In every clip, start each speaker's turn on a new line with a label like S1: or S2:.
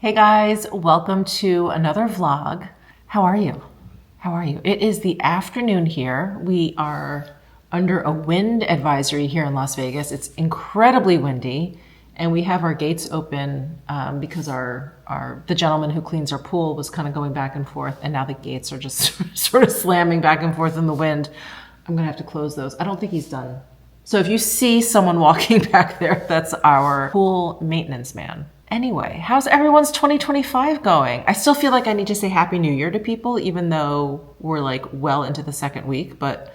S1: Hey guys, welcome to another vlog. How are you? How are you? It is the afternoon here. We are under a wind advisory here in Las Vegas. It's incredibly windy and we have our gates open because the gentleman who cleans our pool was kind of going back and forth, and now the gates are just sort of slamming back and forth in the wind. I'm gonna have to close those. I don't think he's done. So if you see someone walking back there, that's our pool maintenance man. Anyway, how's everyone's 2025 going? I still feel like I need to say Happy New Year to people, even though we're like well into the second week, but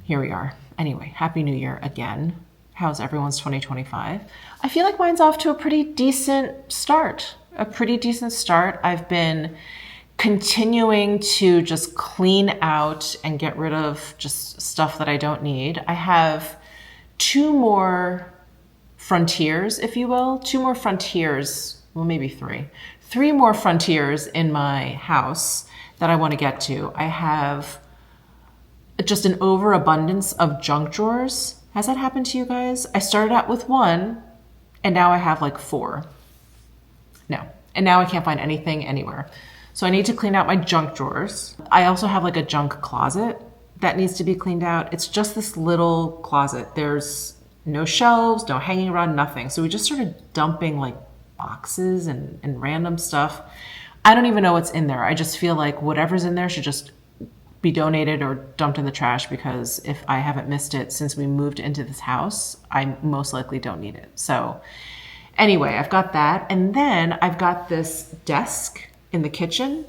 S1: here we are. Anyway, Happy New Year again. How's everyone's 2025? I feel like mine's off to a pretty decent start. I've been continuing to just clean out and get rid of just stuff that I don't need. I have two more frontiers, if you will. Well, maybe three more frontiers in my house that I want to get to. I have just an overabundance of junk drawers. Has that happened to you guys? I started out with one and now I have like four. No, and now I can't find anything anywhere. So I need to clean out my junk drawers. I also have like a junk closet that needs to be cleaned out. It's just this little closet. There's no shelves, no hanging around, nothing. So we just started dumping like boxes and random stuff. I don't even know what's in there. I just feel like whatever's in there should just be donated or dumped in the trash, because if I haven't missed it since we moved into this house, I most likely don't need it. So anyway, I've got that. And then I've got this desk in the kitchen,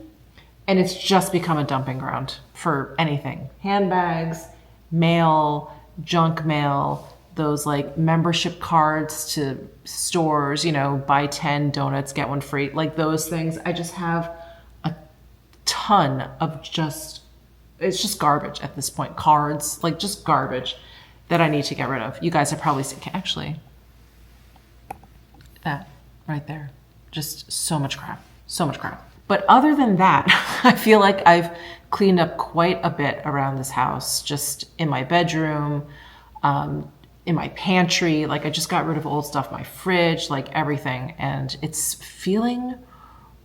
S1: and it's just become a dumping ground for anything. Handbags, mail, junk mail, those like membership cards to stores, buy 10 donuts, get one free, like those things. I just have a ton of it's just garbage at this point. Cards, like just garbage that I need to get rid of. You guys have probably seen, actually, that right there, just so much crap. But other than that, I feel like I've cleaned up quite a bit around this house, just in my bedroom, in my pantry. Like I just got rid of old stuff, my fridge, like everything. And it's feeling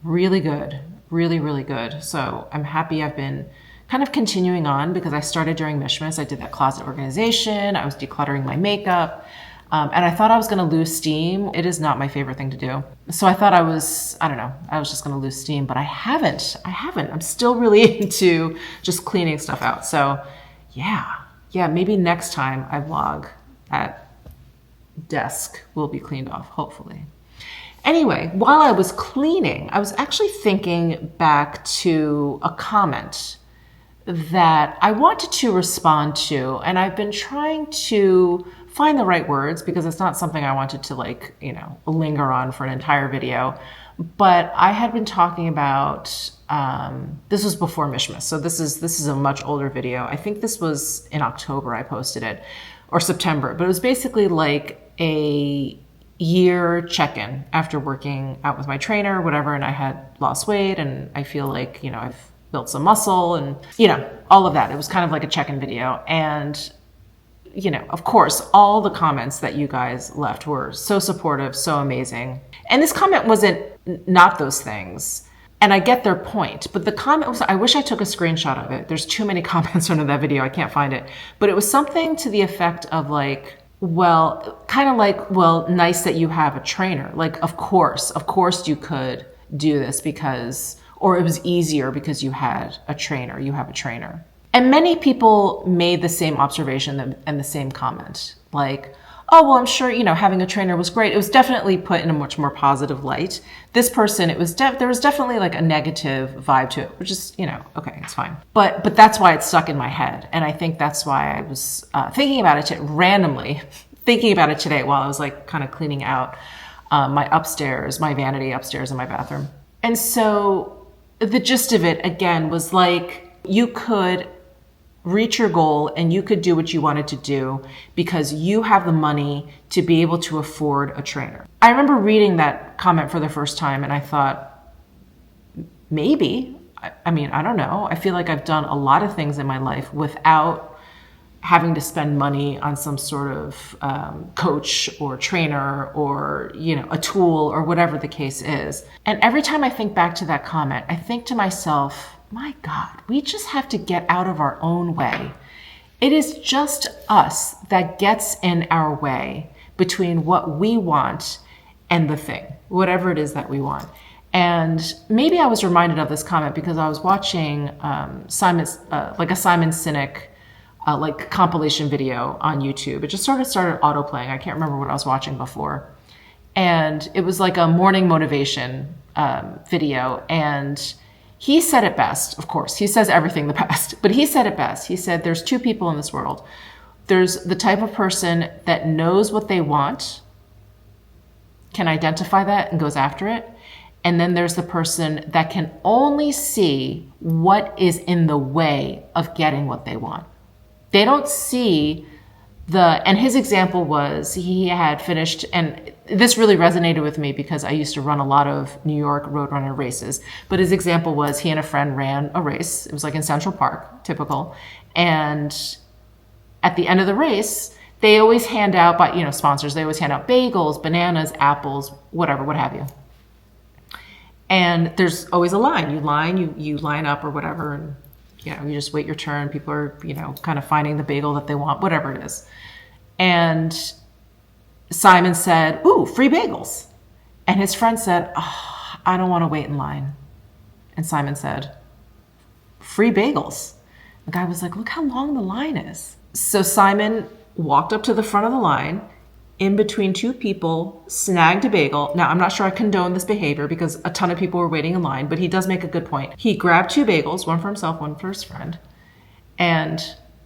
S1: really good, really, really good. So I'm happy I've been kind of continuing on, because I started during Mishmas. I did that closet organization. I was decluttering my makeup. And I thought I was going to lose steam. It is not my favorite thing to do. So I thought I was just going to lose steam, but I haven't. I'm still really into just cleaning stuff out. So yeah, maybe next time I vlog, that desk will be cleaned off, hopefully. Anyway, while I was cleaning, I was actually thinking back to a comment that I wanted to respond to, and I've been trying to find the right words, because it's not something I wanted to linger on for an entire video. But I had been talking about, this was before Mishmas, so this is a much older video. I think this was in October I posted it, or September, but it was basically like a year check-in after working out with my trainer, whatever, and I had lost weight, and I feel like, I've built some muscle and, all of that. It was kind of like a check-in video. And, of course, all the comments that you guys left were so supportive, so amazing. And this comment wasn't not those things. And I get their point, but the comment was, I wish I took a screenshot of it. There's too many comments under that video. I can't find it. But it was something to the effect of like, well, nice that you have a trainer. Like, of course you could do this or it was easier because you have a trainer. And many people made the same observation and the same comment. Like, oh, well, I'm sure, having a trainer was great. It was definitely put in a much more positive light. This person, there was definitely like a negative vibe to it, which is, okay, it's fine. But that's why it stuck in my head. And I think that's why I was thinking about it today while I was like kind of cleaning out my vanity upstairs in my bathroom. And so the gist of it, again, was like, you could reach your goal and you could do what you wanted to do because you have the money to be able to afford a trainer. I remember reading that comment for the first time and I thought, maybe. I mean, I don't know. I feel like I've done a lot of things in my life without having to spend money on some sort of coach or trainer or, a tool or whatever the case is. And every time I think back to that comment, I think to myself, my God, we just have to get out of our own way. It is just us that gets in our way between what we want and the thing, whatever it is that we want. And maybe I was reminded of this comment because I was watching a Simon Sinek compilation video on YouTube. It just started auto-playing. I can't remember what I was watching before. And it was like a morning motivation video. And he said it best, of course. He says everything the best, but he said it best. He said, there's two people in this world. There's the type of person that knows what they want, can identify that and goes after it. And then there's the person that can only see what is in the way of getting what they want. They don't see and his example was he had finished, and this really resonated with me because I used to run a lot of New York Roadrunner races. But his example was he and a friend ran a race. It was like in Central Park, typical. And at the end of the race, they always hand out, sponsors, they always hand out bagels, bananas, apples, whatever, what have you. And there's always a line. You line up or whatever, and you just wait your turn. People are, kind of finding the bagel that they want, whatever it is. And Simon said, "Ooh, free bagels." And his friend said, "Oh, I don't want to wait in line." And Simon said, "Free bagels." The guy was like, "Look how long the line is." So Simon walked up to the front of the line, in between two people, snagged a bagel. Now, I'm not sure I condone this behavior because a ton of people were waiting in line, but he does make a good point. He grabbed two bagels, one for himself, one for his friend, and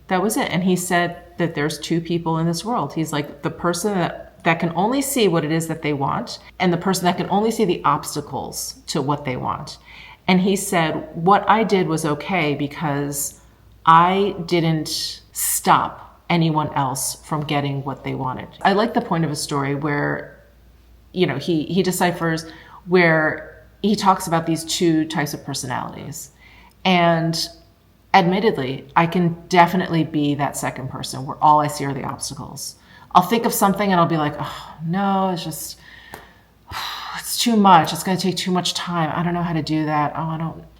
S1: that was it. And he said that there's two people in this world. He's like, the person that can only see what it is that they want, and the person that can only see the obstacles to what they want. And he said, what I did was okay because I didn't stop anyone else from getting what they wanted. I like the point of his story where, he deciphers where he talks about these two types of personalities. And admittedly, I can definitely be that second person where all I see are the obstacles. I'll think of something and I'll be like, oh no, it's too much. It's going to take too much time. I don't know how to do that.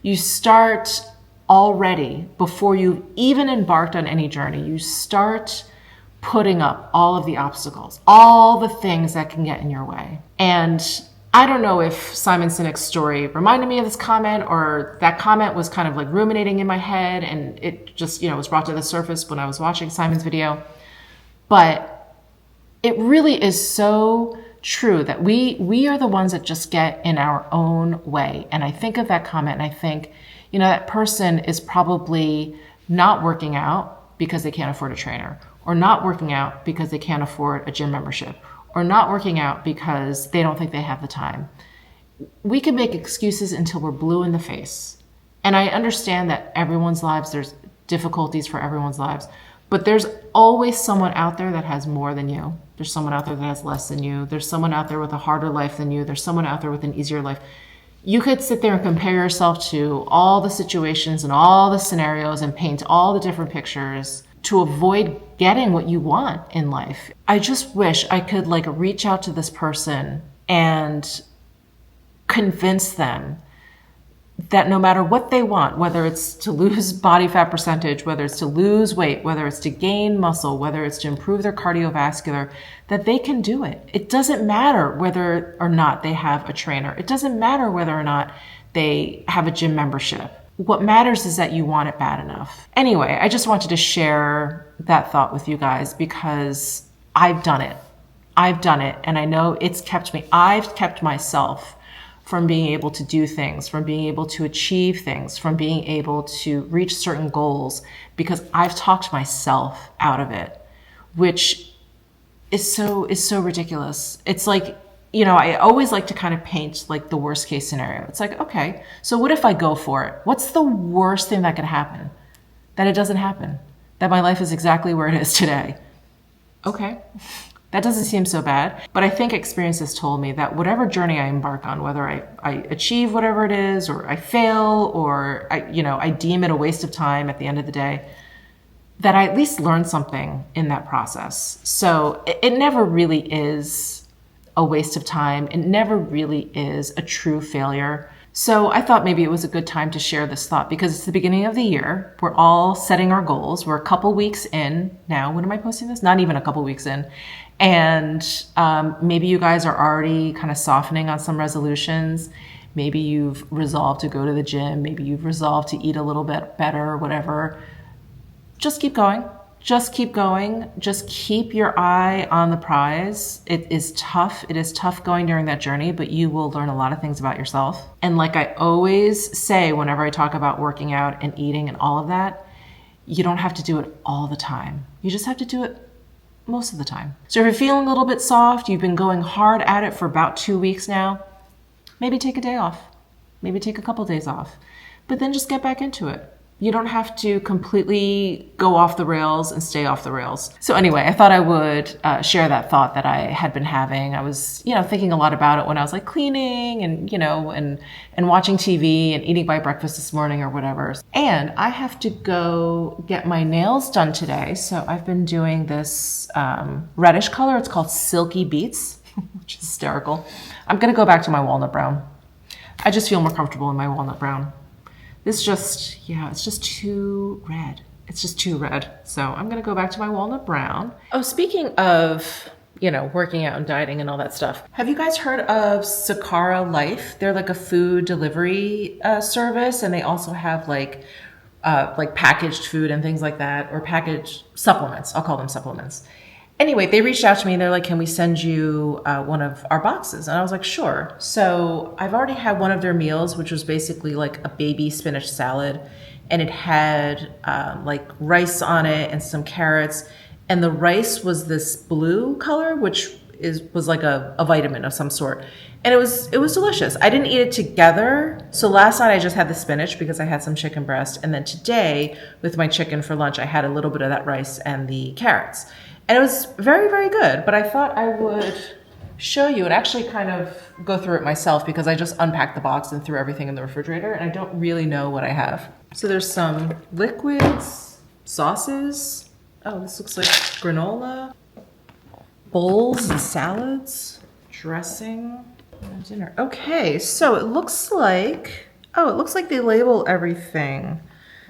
S1: You start already, before you've even embarked on any journey, you start putting up all of the obstacles, all the things that can get in your way. And I don't know if Simon Sinek's story reminded me of this comment, or that comment was kind of like ruminating in my head and it just, was brought to the surface when I was watching Simon's video. But it really is so true that we are the ones that just get in our own way. And I think of that comment and I think, that person is probably not working out because they can't afford a trainer, or not working out because they can't afford a gym membership, or not working out because they don't think they have the time. We can make excuses until we're blue in the face. And I understand that everyone's lives, there's difficulties for everyone's lives, but there's always someone out there that has more than you. There's someone out there that has less than you. There's someone out there with a harder life than you. There's someone out there with an easier life. You could sit there and compare yourself to all the situations and all the scenarios and paint all the different pictures to avoid getting what you want in life. I just wish I could reach out to this person and convince them that no matter what they want, whether it's to lose body fat percentage, whether it's to lose weight, whether it's to gain muscle, whether it's to improve their cardiovascular, that they can do it. It doesn't matter whether or not they have a trainer. It doesn't matter whether or not they have a gym membership. What matters is that you want it bad enough. Anyway, I just wanted to share that thought with you guys because I've done it. And I know I've kept myself from being able to do things, from being able to achieve things, from being able to reach certain goals, because I've talked myself out of it, which is so ridiculous. It's like, I always like to kind of paint the worst case scenario. It's like, okay, so what if I go for it? What's the worst thing that could happen? That it doesn't happen. That my life is exactly where it is today. Okay. That doesn't seem so bad, but I think experience has told me that whatever journey I embark on, whether I achieve whatever it is, or I fail, or I deem it a waste of time at the end of the day, that I at least learned something in that process. So it never really is a waste of time. It never really is a true failure. So I thought maybe it was a good time to share this thought because it's the beginning of the year. We're all setting our goals. We're a couple weeks in now. When am I posting this? Not even a couple weeks in. And maybe you guys are already kind of softening on some resolutions. Maybe you've resolved to go to the gym. Maybe you've resolved to eat a little bit better, whatever. Just keep going. Just keep going. Just keep your eye on the prize. It is tough. It is tough going during that journey, but you will learn a lot of things about yourself. And like I always say, whenever I talk about working out and eating and all of that, you don't have to do it all the time. You just have to do it most of the time. So if you're feeling a little bit soft, you've been going hard at it for about 2 weeks now, maybe take a day off. Maybe take a couple days off. But then just get back into it. You don't have to completely go off the rails and stay off the rails. So anyway, I thought I would share that thought that I had been having. I was, thinking a lot about it when I was like cleaning and, and watching TV and eating my breakfast this morning or whatever. And I have to go get my nails done today. So I've been doing this reddish color. It's called Silky Beets, which is hysterical. I'm going to go back to my walnut brown. I just feel more comfortable in my walnut brown. This it's just too red. It's just too red. So I'm going to go back to my walnut brown. Oh, speaking of, working out and dieting and all that stuff. Have you guys heard of Sakara Life? They're like a food delivery service. And they also have like packaged food and things like that, or packaged supplements. I'll call them supplements. Anyway, they reached out to me and they're like, can we send you one of our boxes? And I was like, sure. So I've already had one of their meals, which was basically like a baby spinach salad. And it had like rice on it and some carrots. And the rice was this blue color, which was like a vitamin of some sort. And it was delicious. I didn't eat it together. So last night I just had the spinach because I had some chicken breast. And then today with my chicken for lunch, I had a little bit of that rice and the carrots. And it was very, very good, but I thought I would show you and actually kind of go through it myself because I just unpacked the box and threw everything in the refrigerator and I don't really know what I have. So there's some liquids, sauces. Oh, this looks like granola, bowls and salads, dressing, and dinner. Okay, so it looks like they label everything.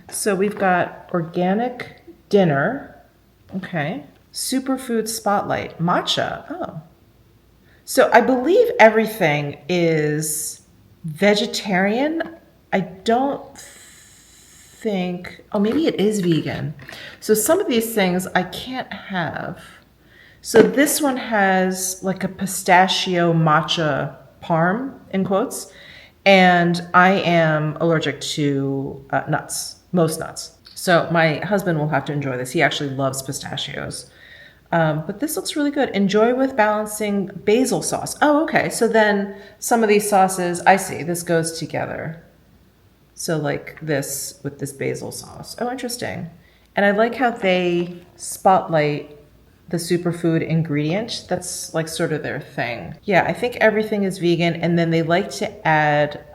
S1: So we've got organic dinner, okay. Superfood spotlight, matcha. Oh. So I believe everything is vegetarian. I don't think, maybe it is vegan. So some of these things I can't have. So this one has like a pistachio matcha parm, in quotes. And I am allergic to nuts, most nuts. So my husband will have to enjoy this. He actually loves pistachios. But this looks really good. Enjoy with balancing basil sauce. Oh, okay. So then some of these sauces, I see, this goes together. So like this with this basil sauce. Oh, interesting. And I like how they spotlight the superfood ingredient. That's like sort of their thing. Yeah, I think everything is vegan. And then they like to add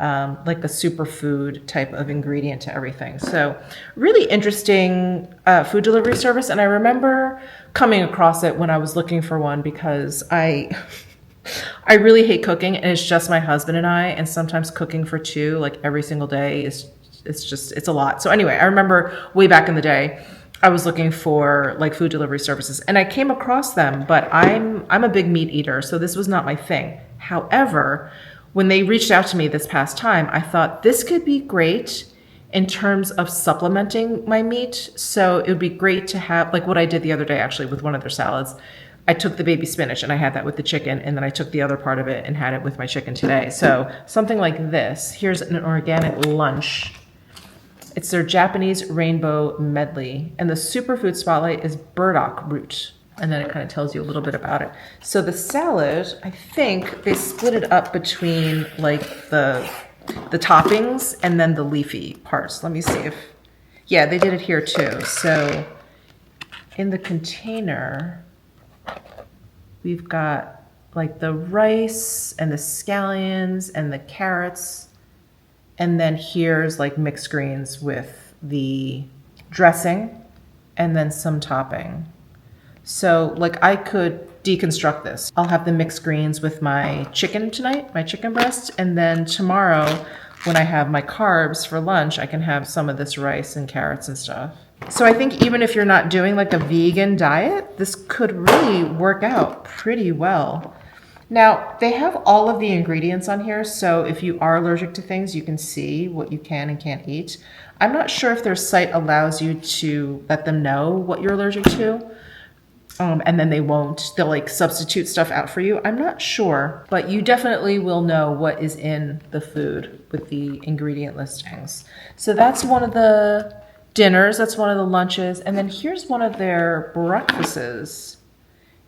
S1: like a superfood type of ingredient to everything. So really interesting food delivery service. And I remember coming across it when I was looking for one because I really hate cooking and it's just my husband and I, and sometimes cooking for two like every single day it's a lot. So anyway, I remember way back in the day I was looking for like food delivery services and I came across them, but I'm a big meat eater, so this was not my thing. However, when they reached out to me this past time, I thought this could be great in terms of supplementing my meat. So it would be great to have, like what I did the other day actually with one of their salads. I took the baby spinach and I had that with the chicken, and then I took the other part of it and had it with my chicken today. So something like this. Here's an organic lunch. It's their Japanese rainbow medley, and the superfood spotlight is burdock root. And then it kind of tells you a little bit about it. So the salad, I think they split it up between like the toppings and then the leafy parts. Let me see if, yeah, they did it here too. So in the container, we've got like the rice and the scallions and the carrots. And then here's like mixed greens with the dressing. and then some topping. So like I could deconstruct this. I'll have the mixed greens with my chicken tonight, my chicken breast, and then tomorrow when I have my carbs for lunch, I can have some of this rice and carrots and stuff. So I think even if you're not doing like a vegan diet, this could really work out pretty well. Now, they have all of the ingredients on here, so if you are allergic to things, you can see what you can and can't eat. I'm not sure if their site allows you to let them know what you're allergic to, and then they'll like substitute stuff out for you. I'm not sure, but you definitely will know what is in the food with the ingredient listings. So that's one of the dinners, that's one of the lunches, and then here's one of their breakfasts.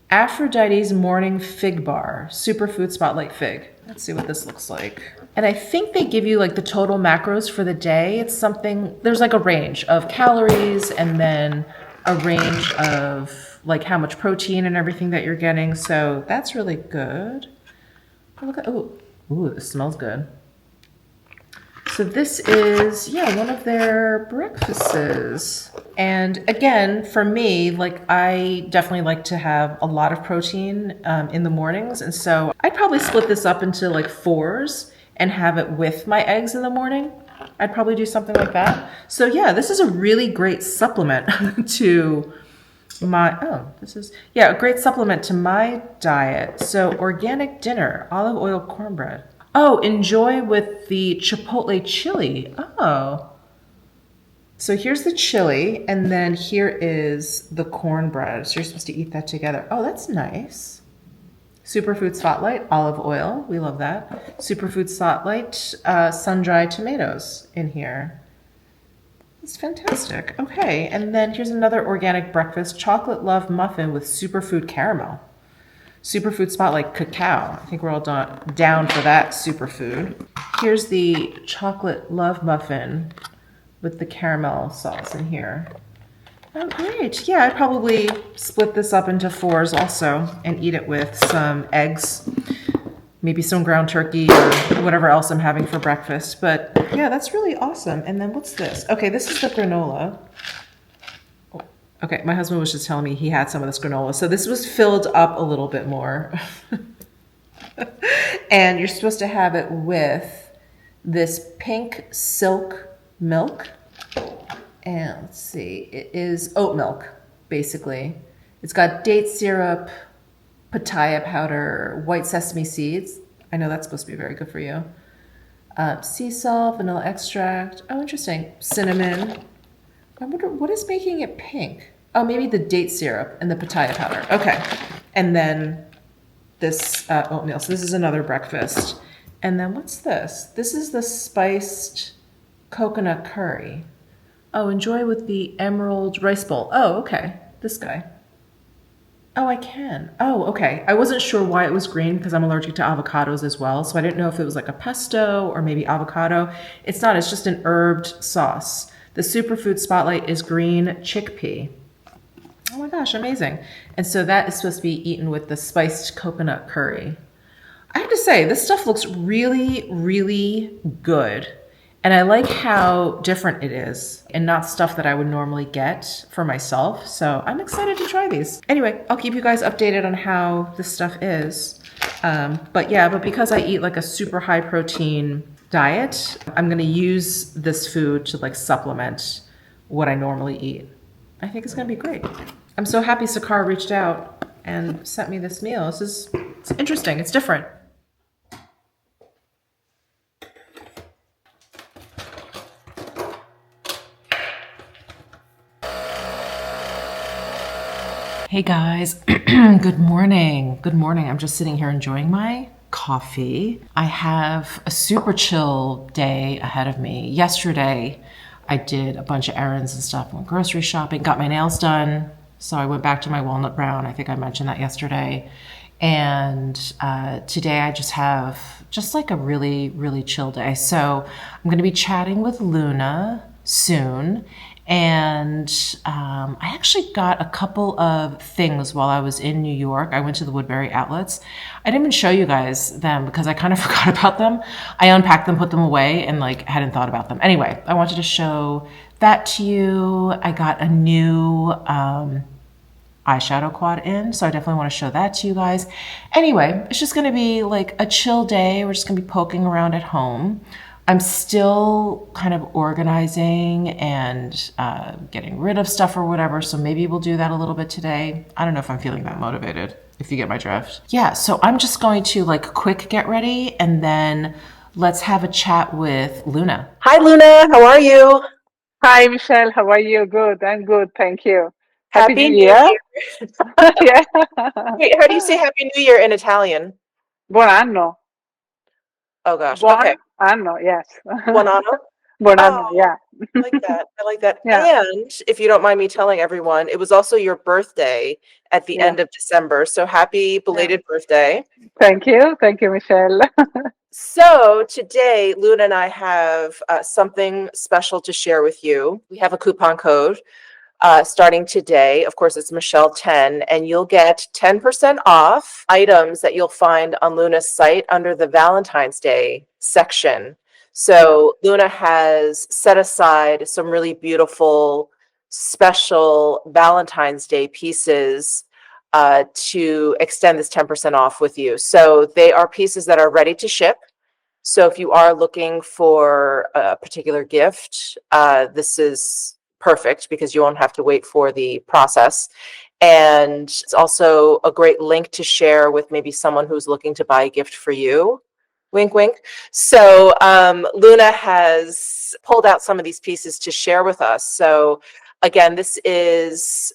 S1: Aphrodite's Morning Fig Bar, Superfood Spotlight Fig. Let's see what this looks like. And I think they give you like the total macros for the day. It's something, there's like a range of calories and then a range of like how much protein and everything that you're getting. So that's really good. Look at, ooh, this smells good. So this is, one of their breakfasts. And again, for me, like I definitely like to have a lot of protein in the mornings. And so I'd probably split this up into like 4s and have it with my eggs in the morning. I'd probably do something like that. So yeah, this is a really great supplement to my, a great supplement to my diet. So organic dinner, olive oil cornbread. Oh, enjoy with the chipotle chili. Oh. So here's the chili, and then here is the cornbread. So you're supposed to eat that together. Oh, that's nice. Superfood Spotlight, olive oil. We love that. Superfood Spotlight, sun-dried tomatoes in here. It's fantastic. Okay, and then here's another organic breakfast, chocolate love muffin with superfood caramel. Superfood Spotlight cacao. I think we're all down for that superfood. Here's the chocolate love muffin with the caramel sauce in here. Oh, great. Yeah, I'd probably split this up into 4s also and eat it with some eggs, maybe some ground turkey or whatever else I'm having for breakfast. But yeah, that's really awesome. And then what's this? Okay, this is the granola. Okay, my husband was just telling me he had some of this granola. So this was filled up a little bit more. And you're supposed to have it with this pink silk milk. And let's see, it is oat milk, basically. It's got date syrup, pitaya powder, white sesame seeds. I know that's supposed to be very good for you. Sea salt, vanilla extract. Oh, interesting. Cinnamon. I wonder what is making it pink. Oh, maybe the date syrup and the pitaya powder. Okay. And then this oatmeal. So this is another breakfast. And then what's this? This is the spiced coconut curry. Oh, enjoy with the emerald rice bowl. Oh, okay. This guy. Oh, I can. Oh, okay. I wasn't sure why it was green because I'm allergic to avocados as well. So I didn't know if it was like a pesto or maybe avocado. It's not. It's just an herbed sauce. The Superfood Spotlight is green chickpea. Oh my gosh, amazing. And so that is supposed to be eaten with the spiced coconut curry. I have to say, this stuff looks really, really good. And I like how different it is and not stuff that I would normally get for myself. So I'm excited to try these. Anyway, I'll keep you guys updated on how this stuff is. But because I eat like a super high protein diet, I'm going to use this food to like supplement what I normally eat. I think it's going to be great. I'm so happy Sakar reached out and sent me this meal. It's interesting. It's different. Hey guys, good morning. Good morning. I'm just sitting here enjoying my coffee. I have a super chill day ahead of me. Yesterday, I did a bunch of errands and stuff, went grocery shopping, got my nails done. So I went back to my walnut brown. I think I mentioned that yesterday. And today I just have like a really, really chill day. So I'm going to be chatting with Luna soon. And I actually got a couple of things while I was in New York. I went to the Woodbury outlets. I didn't even show you guys them because I kind of forgot about them. I unpacked them, put them away, and like hadn't thought about them. Anyway, I wanted to show that to you. I got a new eyeshadow quad in, so I definitely want to show that to you guys. Anyway, it's just going to be like a chill day. We're just going to be poking around at home. I'm still kind of organizing and getting rid of stuff or whatever, so maybe we'll do that a little bit today. I don't know if I'm feeling that motivated, if you get my drift. Yeah, so I'm just going to like quick get ready and then let's have a chat with Luna. Hi, Luna. How are you?
S2: Hi, Michelle. How are you? Good. I'm good. Thank you. Happy
S1: Happy
S2: New
S1: New
S2: Year.
S1: Year.
S2: Yeah.
S1: Wait, how do you say Happy New Year in Italian?
S2: Buon anno.
S1: Oh gosh.
S2: Buon
S1: Okay.
S2: anno. Yes.
S1: Buon anno.
S2: Buon anno.
S1: Oh,
S2: Yeah.
S1: I like that. I like that.
S2: Yeah.
S1: And if you don't mind me telling everyone, it was also your birthday at the
S2: Yeah.
S1: end of December. So happy
S2: Yeah.
S1: belated birthday.
S2: Thank you. Thank you, Michelle.
S1: So today, Luna and I have something special to share with you. We have a coupon code starting today. Of course, it's Michelle 10, and you'll get 10% off items that you'll find on Luna's site under the Valentine's Day section. So Luna has set aside some really beautiful, special Valentine's Day pieces to extend this 10% off with you. So they are pieces that are ready to ship. So if you are looking for a particular gift, this is perfect because you won't have to wait for the process. And it's also a great link to share with maybe someone who's looking to buy a gift for you. Wink, wink. So Luna has pulled out some of these pieces to share with us. So again, this is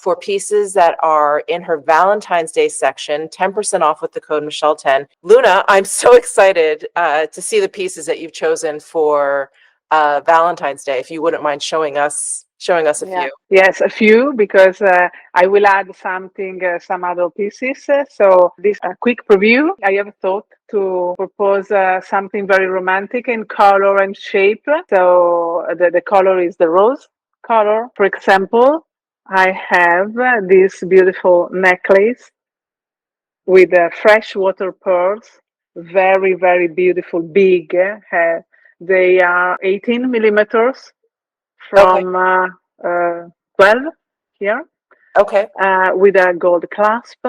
S1: for pieces that are in her Valentine's Day section, 10% off with the code Michelle10. Luna, I'm so excited to see the pieces that you've chosen for Valentine's Day. If you wouldn't mind showing us a
S2: Yeah.
S1: few.
S2: Yes, a few because I will add something, some other pieces. So this quick preview. I have thought to propose something very romantic in color and shape. So the color is the rose color. For example, I have this beautiful necklace with freshwater pearls, very, very beautiful, big. They are 18 millimeters
S1: Okay.
S2: from 12 here,
S1: Okay.
S2: with a gold clasp,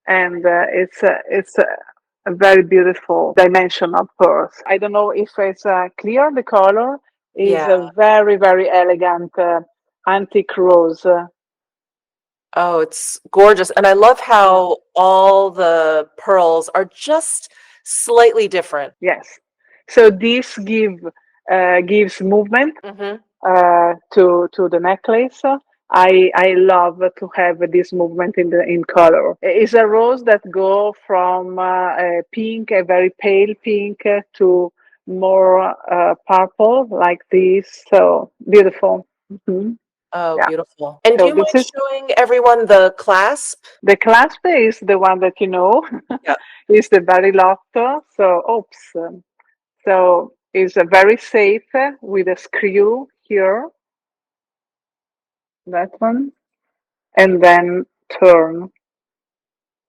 S2: and a very beautiful dimension of pearls. I don't know if it's clear. The color is
S1: Yeah.
S2: a very, very elegant antique rose.
S1: Oh, it's gorgeous. And I love
S2: Yeah.
S1: how all the pearls are just slightly different.
S2: Yes. So this gives movement
S1: Hmm.
S2: to the necklace. I love to have this movement in color. It's a rose that go from a pink, a very pale pink, to more purple like this. So beautiful. Mhm.
S1: Oh,
S2: Yeah.
S1: beautiful. And do
S2: So
S1: you
S2: this
S1: mind
S2: is
S1: showing everyone the clasp?
S2: the clasp is the one that you know
S1: Yeah.
S2: is the barilotto. So oops. So it's very safe with a screw here. That one, and then turn.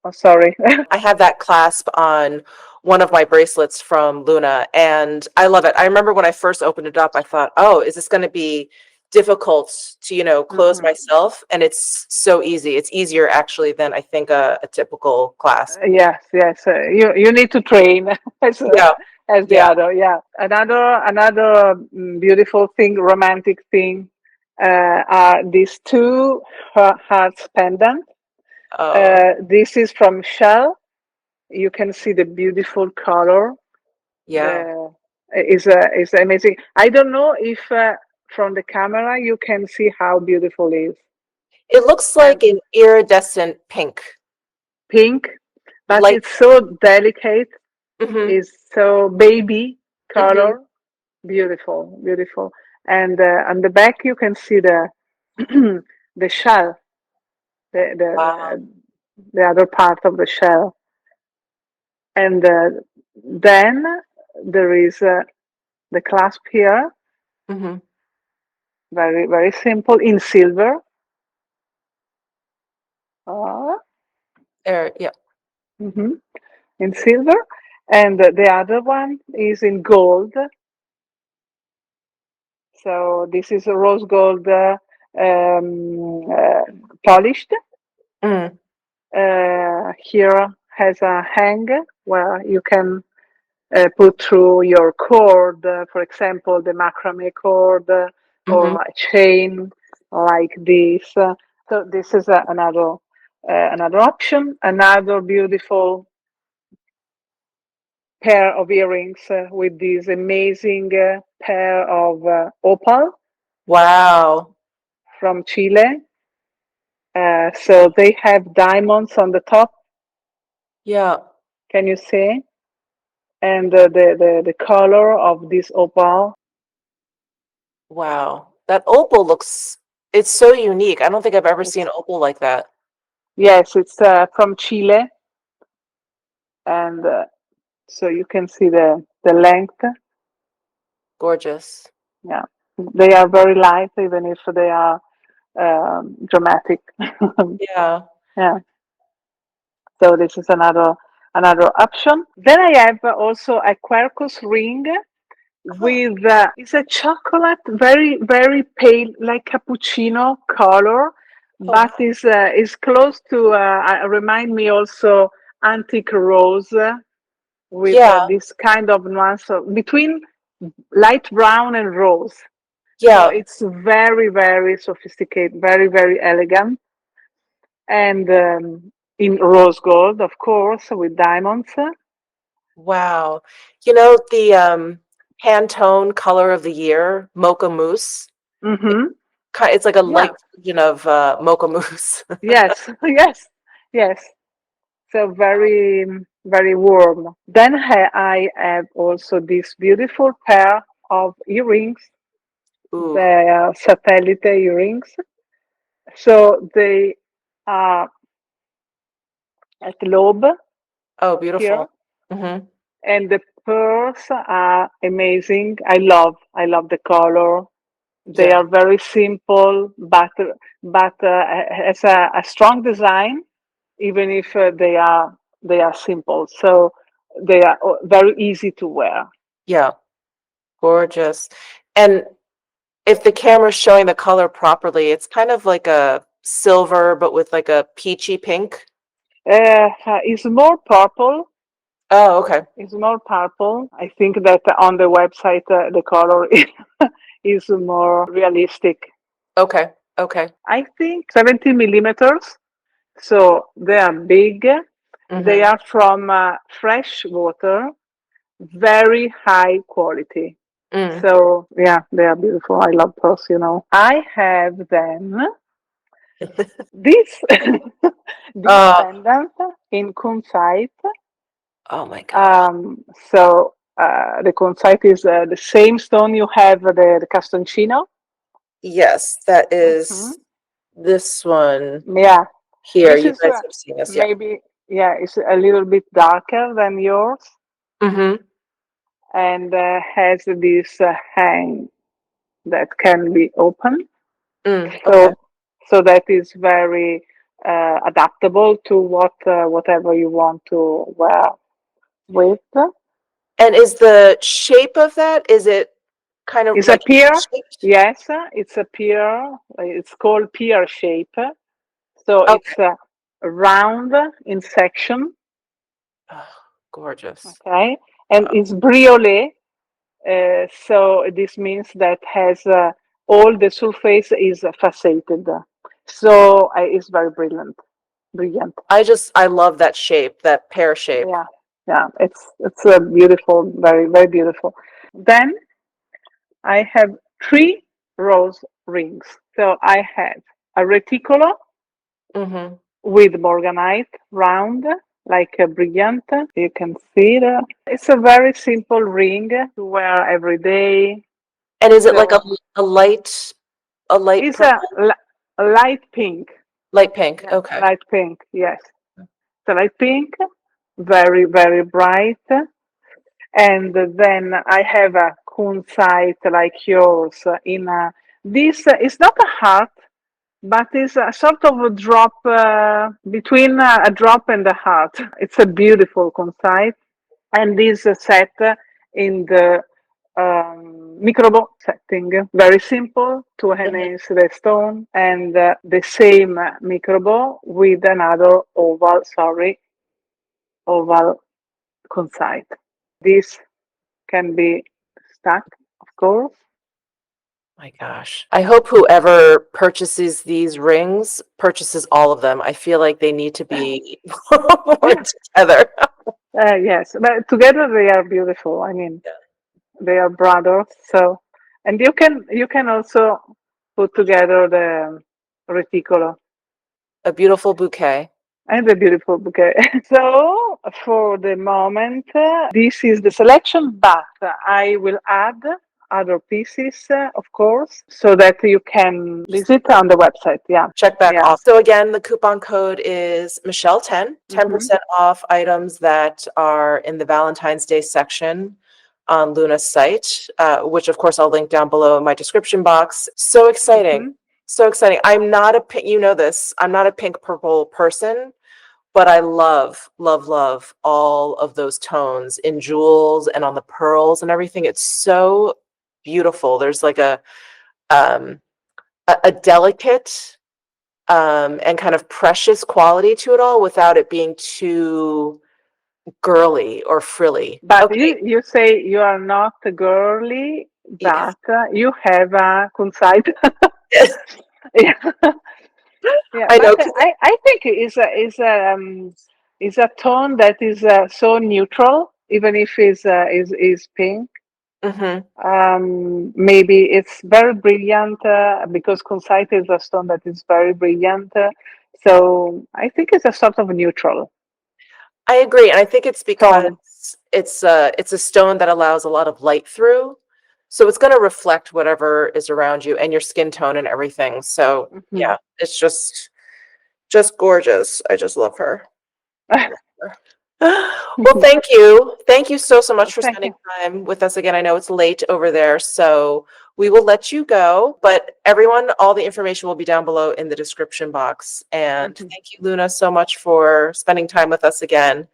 S2: Oh, sorry.
S1: I have that clasp on one of my bracelets from Luna, and I love it. I remember when I first opened it up, I thought, oh, is this going to be difficult to, close
S2: Mhm.
S1: myself? And it's so easy. It's easier actually than I think a typical clasp.
S2: Yes, yes. You need to train
S1: Yeah.
S2: as the
S1: Yeah.
S2: other. Yeah. Another beautiful thing, romantic thing, are these two hearts pendant.
S1: Oh,
S2: This is from Shell. You can see the beautiful color.
S1: yeah.
S2: The is amazing. I don't know if from the camera you can see how beautiful it is.
S1: It looks
S2: And
S1: like an iridescent pink.
S2: pink, but
S1: Light.
S2: it's so delicate.
S1: Mm-hmm.
S2: It's so baby
S1: Mm-hmm.
S2: color. Beautiful, beautiful. And on the back you can see the the shell, the, the
S1: Wow.
S2: the the other part of the shell. And then there is the clasp here,
S1: Mm-hmm.
S2: very, very simple in silver. Uh,
S1: Yeah.
S2: mhm, in silver. And the other one is in gold. So this is a rose gold um, uh, polished.
S1: Mm,
S2: Here has a hang where you can put through your cord, for example, the macrame cord
S1: mm-hmm,
S2: or a chain like this. So this is another option. Another beautiful pair of earrings with this amazing pair of opal
S1: wow.
S2: from Chile. So they have diamonds on the top.
S1: Yeah.
S2: Can you see? And the color of this opal.
S1: Wow. That opal looks, it's so unique. I don't think I've ever seen
S2: It's
S1: opal like that.
S2: yes, it's from Chile, and so you can see the length.
S1: Gorgeous.
S2: Yeah, they are very light, even if they are dramatic.
S1: Yeah.
S2: Yeah. So this is another option. Then I have also a Quercus ring
S1: Huh.
S2: with it's a chocolate, very pale, like cappuccino color,
S1: Oh,
S2: but
S1: wow.
S2: is close to remind me also antique rose with
S1: Yeah.
S2: this kind of nuance between light brown and rose. So
S1: Yeah.
S2: it's very sophisticated, very elegant, and in rose gold, of course, with diamonds.
S1: Wow. You know, the Pantone color of the year, Mocha Mousse.
S2: Mm-hmm.
S1: It's like a
S2: Yeah.
S1: light version of Mocha Mousse.
S2: Yes. Yes. So very warm. Then I have also this beautiful pair of earrings,
S1: Ooh.
S2: the satellite earrings. So they are at lobe
S1: Oh,
S2: here,
S1: beautiful. Mm-hmm.
S2: and the pearls are amazing. I love the color. They
S1: Yeah.
S2: are very simple, but has a strong design, even if they are simple. So they are very easy to wear.
S1: Yeah. Gorgeous. And if the camera's showing the color properly, it's kind of like a silver, but with like a peachy pink.
S2: It's more purple.
S1: Oh, okay.
S2: It's more purple. I think that on the website the color is more realistic.
S1: Okay. Okay.
S2: I think 70 millimeters. So they are big. They
S1: Mm-hmm.
S2: are from fresh water, very high quality.
S1: Mm.
S2: So yeah, they are beautiful. I love pearls, you know. I have then this this
S1: Uh,
S2: pendant in kunzite.
S1: oh my gosh.
S2: Um, so the kunzite is the same stone you have the castoncino.
S1: Yes, that
S2: Hmm.
S1: is this one
S2: Yeah,
S1: here.
S2: this
S1: You
S2: is
S1: guys have seen this, yeah.
S2: maybe yeah, it's a little bit darker than yours,
S1: Mm-hmm.
S2: and has this hang that can be open.
S1: Mm, okay.
S2: So so that is very adaptable to whatever you want to wear with.
S1: And is the shape of that, is it kind of
S2: It's a
S1: like
S2: pear.
S1: shaped?
S2: Yes, it's a pear. It's called pear shape. So
S1: Okay.
S2: it's round in section,
S1: Oh, gorgeous.
S2: okay, and
S1: Oh,
S2: it's briolé. So this means that has all the surface is faceted. So it's very brilliant, brilliant.
S1: I love that shape, that pear shape.
S2: Yeah, yeah. It's a beautiful, very beautiful. Then I have three rose rings. So I have a reticolo
S1: Mm-hmm.
S2: with morganite round, like a brilliant. You can see that. It's a very simple ring to wear every day.
S1: And is it like
S2: So
S1: a light
S2: it's
S1: purple?
S2: a light pink.
S1: Light pink.
S2: Yeah,
S1: Okay.
S2: light pink. Yes, it's a light pink, very bright. And then I have a kunzite like yours in a, this is not a heart, but it's a sort of a drop between a drop and a heart. It's a beautiful kunzite, and this set in the microbo setting, very simple to enhance the stone, and the same microbo with another oval concite. This can be stuck, of course.
S3: My gosh. I hope whoever purchases these rings purchases all of them. I feel like they need to be more together.
S2: Yes, but together they are beautiful. I mean, they are brothers. So, and you can also put together the reticolo
S3: A beautiful bouquet.
S2: and the beautiful bouquet. So, for the moment, this is the selection, but I will add other pieces, of course, so that you can visit on the website. Yeah.
S3: Check back
S2: Yeah.
S3: off. So again, the coupon code is Michelle10, 10% off items that are in the Valentine's Day section on Luna's site, which of course I'll link down below in my description box. So exciting. So exciting. I'm not a pink, you know this, I'm not a pink purple person, but I love, love, love all of those tones in jewels and on the pearls and everything. It's so beautiful. There's like um, a delicate and kind of precious quality to it all without it being too girly or frilly.
S2: But
S3: Okay.
S2: you say you are not girly,
S3: Yeah.
S2: but you have a concise. Yeah. Yeah,
S3: I
S2: but
S3: know.
S2: I think is a tone that is so neutral, even if is pink.
S3: Mhm.
S2: Maybe it's very brilliant because concite is a stone that is very brilliant. So I think it's a sort of neutral
S3: I agree, and I think it's because
S2: tone.
S3: it's a stone that allows a lot of light through, so it's going to reflect whatever is around you and your skin tone and everything. So
S2: Mhm.
S3: yeah, it's just gorgeous. I just love her. Well, thank you so much for
S2: Thank
S3: spending
S2: you.
S3: time with us again. I know it's late over there, so we will let you go. But everyone, all the information will be down below in the description box. And
S2: Mhm.
S3: thank you, Luna, so much for spending time with us again.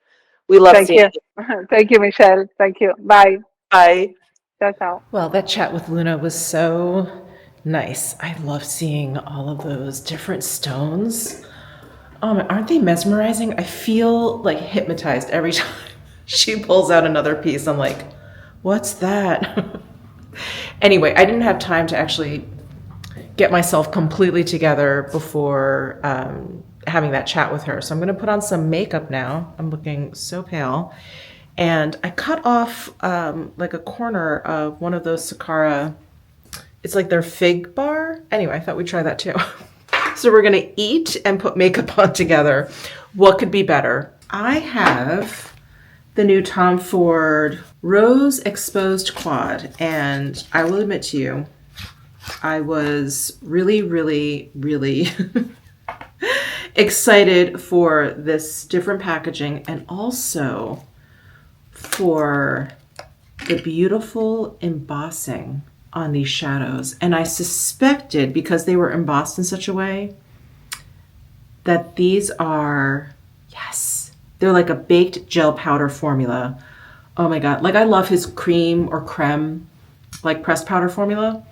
S3: We love
S2: Thank
S3: seeing
S2: you.
S3: you.
S2: Thank you, Michelle. Thank you. Bye.
S3: Bye.
S2: Ciao, ciao.
S1: Well, that chat with Luna was so nice. I love seeing all of those different stones. Aren't they mesmerizing? I feel like hypnotized every time she pulls out another piece. I'm like, what's that? Anyway, I didn't have time to actually get myself completely together before having that chat with her. So I'm going to put on some makeup now. I'm looking so pale. And I cut off like a corner of one of those Sakara. It's like their fig bar. Anyway, I thought we'd try that too. So we're gonna eat and put makeup on together. What could be better? I have the new Tom Ford Rose Exposed Quad, and I will admit to you, I was really, really, really excited for this different packaging and also for the beautiful embossing on these shadows. And I suspected, because they were embossed in such a way, that these are, yes, they're like a baked gel powder formula. Oh my God. Like I love his cream or creme, like pressed powder formula.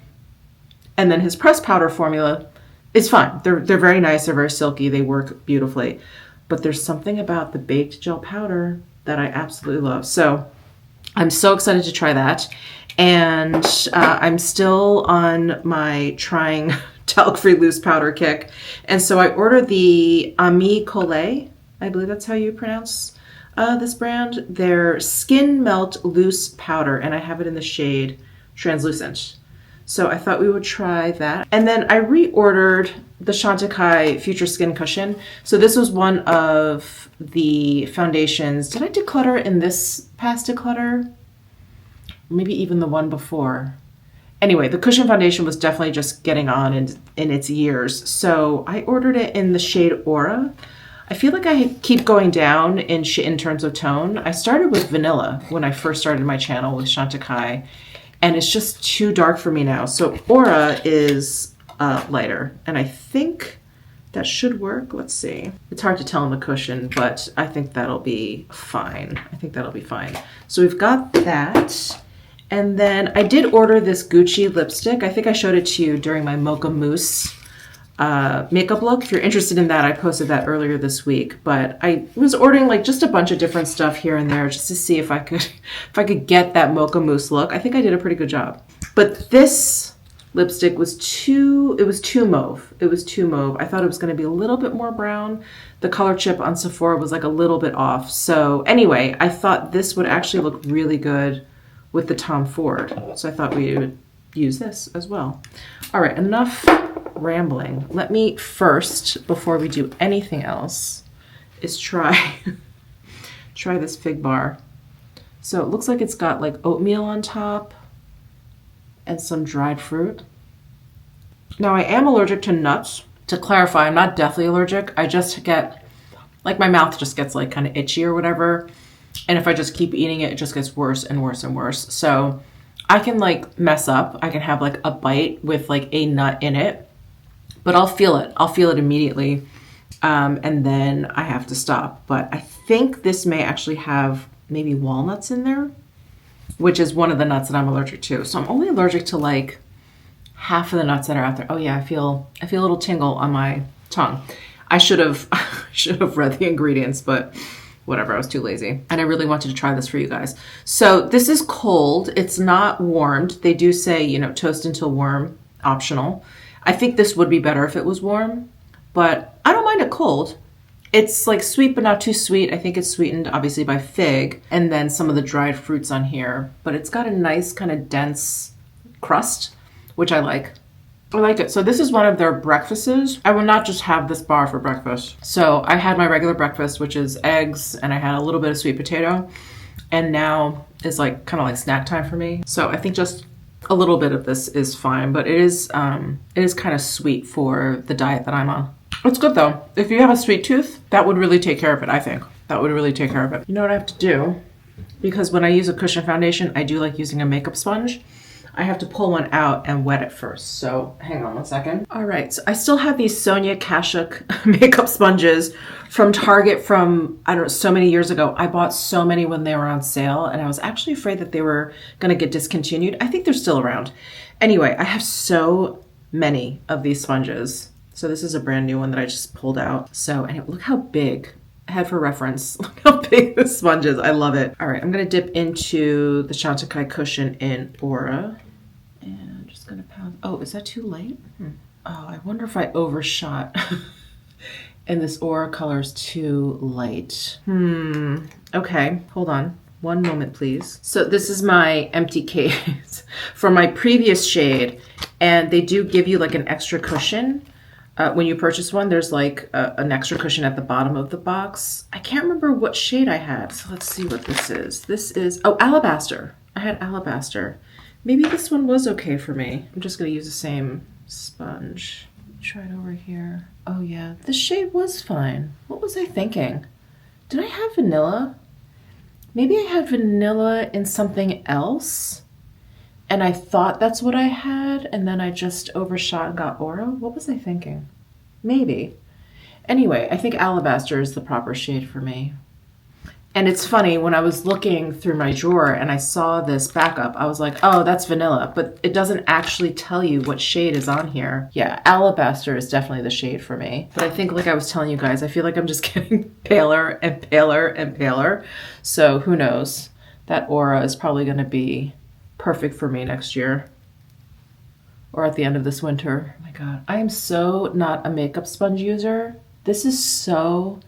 S1: And then his pressed powder formula is fine. They're very nice. They're very silky. They work beautifully. But there's something about the baked gel powder that I absolutely love. So I'm so excited to try that. And I'm still on my trying talc-free loose powder kick. And so I ordered the Ami Collet. I believe that's how you pronounce this brand. Their Skin Melt Loose Powder. And I have it in the shade Translucent. So I thought we would try that. And then I reordered the Chantecaille Future Skin Cushion. So this was one of the foundations. Did I declutter in this past declutter? Maybe even the one before. Anyway, the cushion foundation was definitely just getting on in its years. So I ordered it in the shade Aura. I feel like I keep going down in terms of tone. I started with vanilla when I first started my channel with Chantecaille, and it's just too dark for me now. So Aura is lighter, and I think that should work. Let's see. It's hard to tell on the cushion, but I think that'll be fine. So we've got that. And then I did order this Gucci lipstick. I think I showed it to you during my Mocha Mousse makeup look. If you're interested in that, I posted that earlier this week. But I was ordering like just a bunch of different stuff here and there just to see if I could get that Mocha Mousse look. I think I did a pretty good job. But this lipstick was too mauve. It was too mauve. I thought it was going to be a little bit more brown. The color chip on Sephora was like a little bit off. So anyway, I thought this would actually look really good with the Tom Ford. So I thought we would use this as well. All right, enough rambling. Let me first, before we do anything else, is try this fig bar. So it looks like it's got like oatmeal on top and some dried fruit. Now I am allergic to nuts. To clarify, I'm not deathly allergic. I just get, like my mouth just gets like kind of itchy or whatever. And if I just keep eating it, it just gets worse and worse and worse. So I can like mess up. I can have like a bite with like a nut in it, but I'll feel it. I'll feel it immediately. And then I have to stop. But I think this may actually have maybe walnuts in there, which is one of the nuts that I'm allergic to. So I'm only allergic to like half of the nuts that are out there. Oh yeah, I feel a little tingle on my tongue. I should have read the ingredients, but whatever, I was too lazy. And I really wanted to try this for you guys. So this is cold. It's not warmed. They do say, you know, toast until warm, optional. I think this would be better if it was warm, but I don't mind it cold. It's like sweet, but not too sweet. I think it's sweetened obviously by fig and then some of the dried fruits on here, but it's got a nice kind of dense crust, which I like. I like it. So this is one of their breakfasts. I will not just have this bar for breakfast. So I had my regular breakfast, which is eggs, and I had a little bit of sweet potato. And now it's like kind of like snack time for me. So I think just a little bit of this is fine, but it is kind of sweet for the diet that I'm on. It's good though. If you have a sweet tooth, that would really take care of it, I think. That would really take care of it. You know what I have to do? Because when I use a cushion foundation, I do like using a makeup sponge. I have to pull one out and wet it first. So hang on one second. All right, so I still have these Sonia Kashuk makeup sponges from Target from, I don't know, so many years ago. I bought so many when they were on sale and I was actually afraid that they were gonna get discontinued. I think they're still around. Anyway, I have so many of these sponges. So this is a brand new one that I just pulled out. So, and look how big. I had for reference, look how big this sponge is. I love it. All right, I'm gonna dip into the Chantecaille cushion in Aura. And I'm just gonna pound. Oh, is that too light? Oh, I wonder if I overshot. And this Aura color is too light. Okay, hold on. One moment, please. So this is my empty case from my previous shade. And they do give you like an extra cushion. When you purchase one, there's like an extra cushion at the bottom of the box. I can't remember what shade I had. So let's see what this is. This is, oh, Alabaster. I had Alabaster. Maybe this one was okay for me. I'm just gonna use the same sponge. Try it over here. Oh yeah, this shade was fine. What was I thinking? Did I have vanilla? Maybe I had vanilla in something else and I thought that's what I had and then I just overshot and got Aura. What was I thinking? Maybe. Anyway, I think Alabaster is the proper shade for me. And it's funny, when I was looking through my drawer and I saw this backup, I was like, oh, that's vanilla, but it doesn't actually tell you what shade is on here. Yeah, Alabaster is definitely the shade for me. But I think, like I was telling you guys, I feel like I'm just getting paler and paler and paler. So who knows? That Aura is probably gonna be perfect for me next year. Or at the end of this winter. Oh my God, I am so not a makeup sponge user. This is so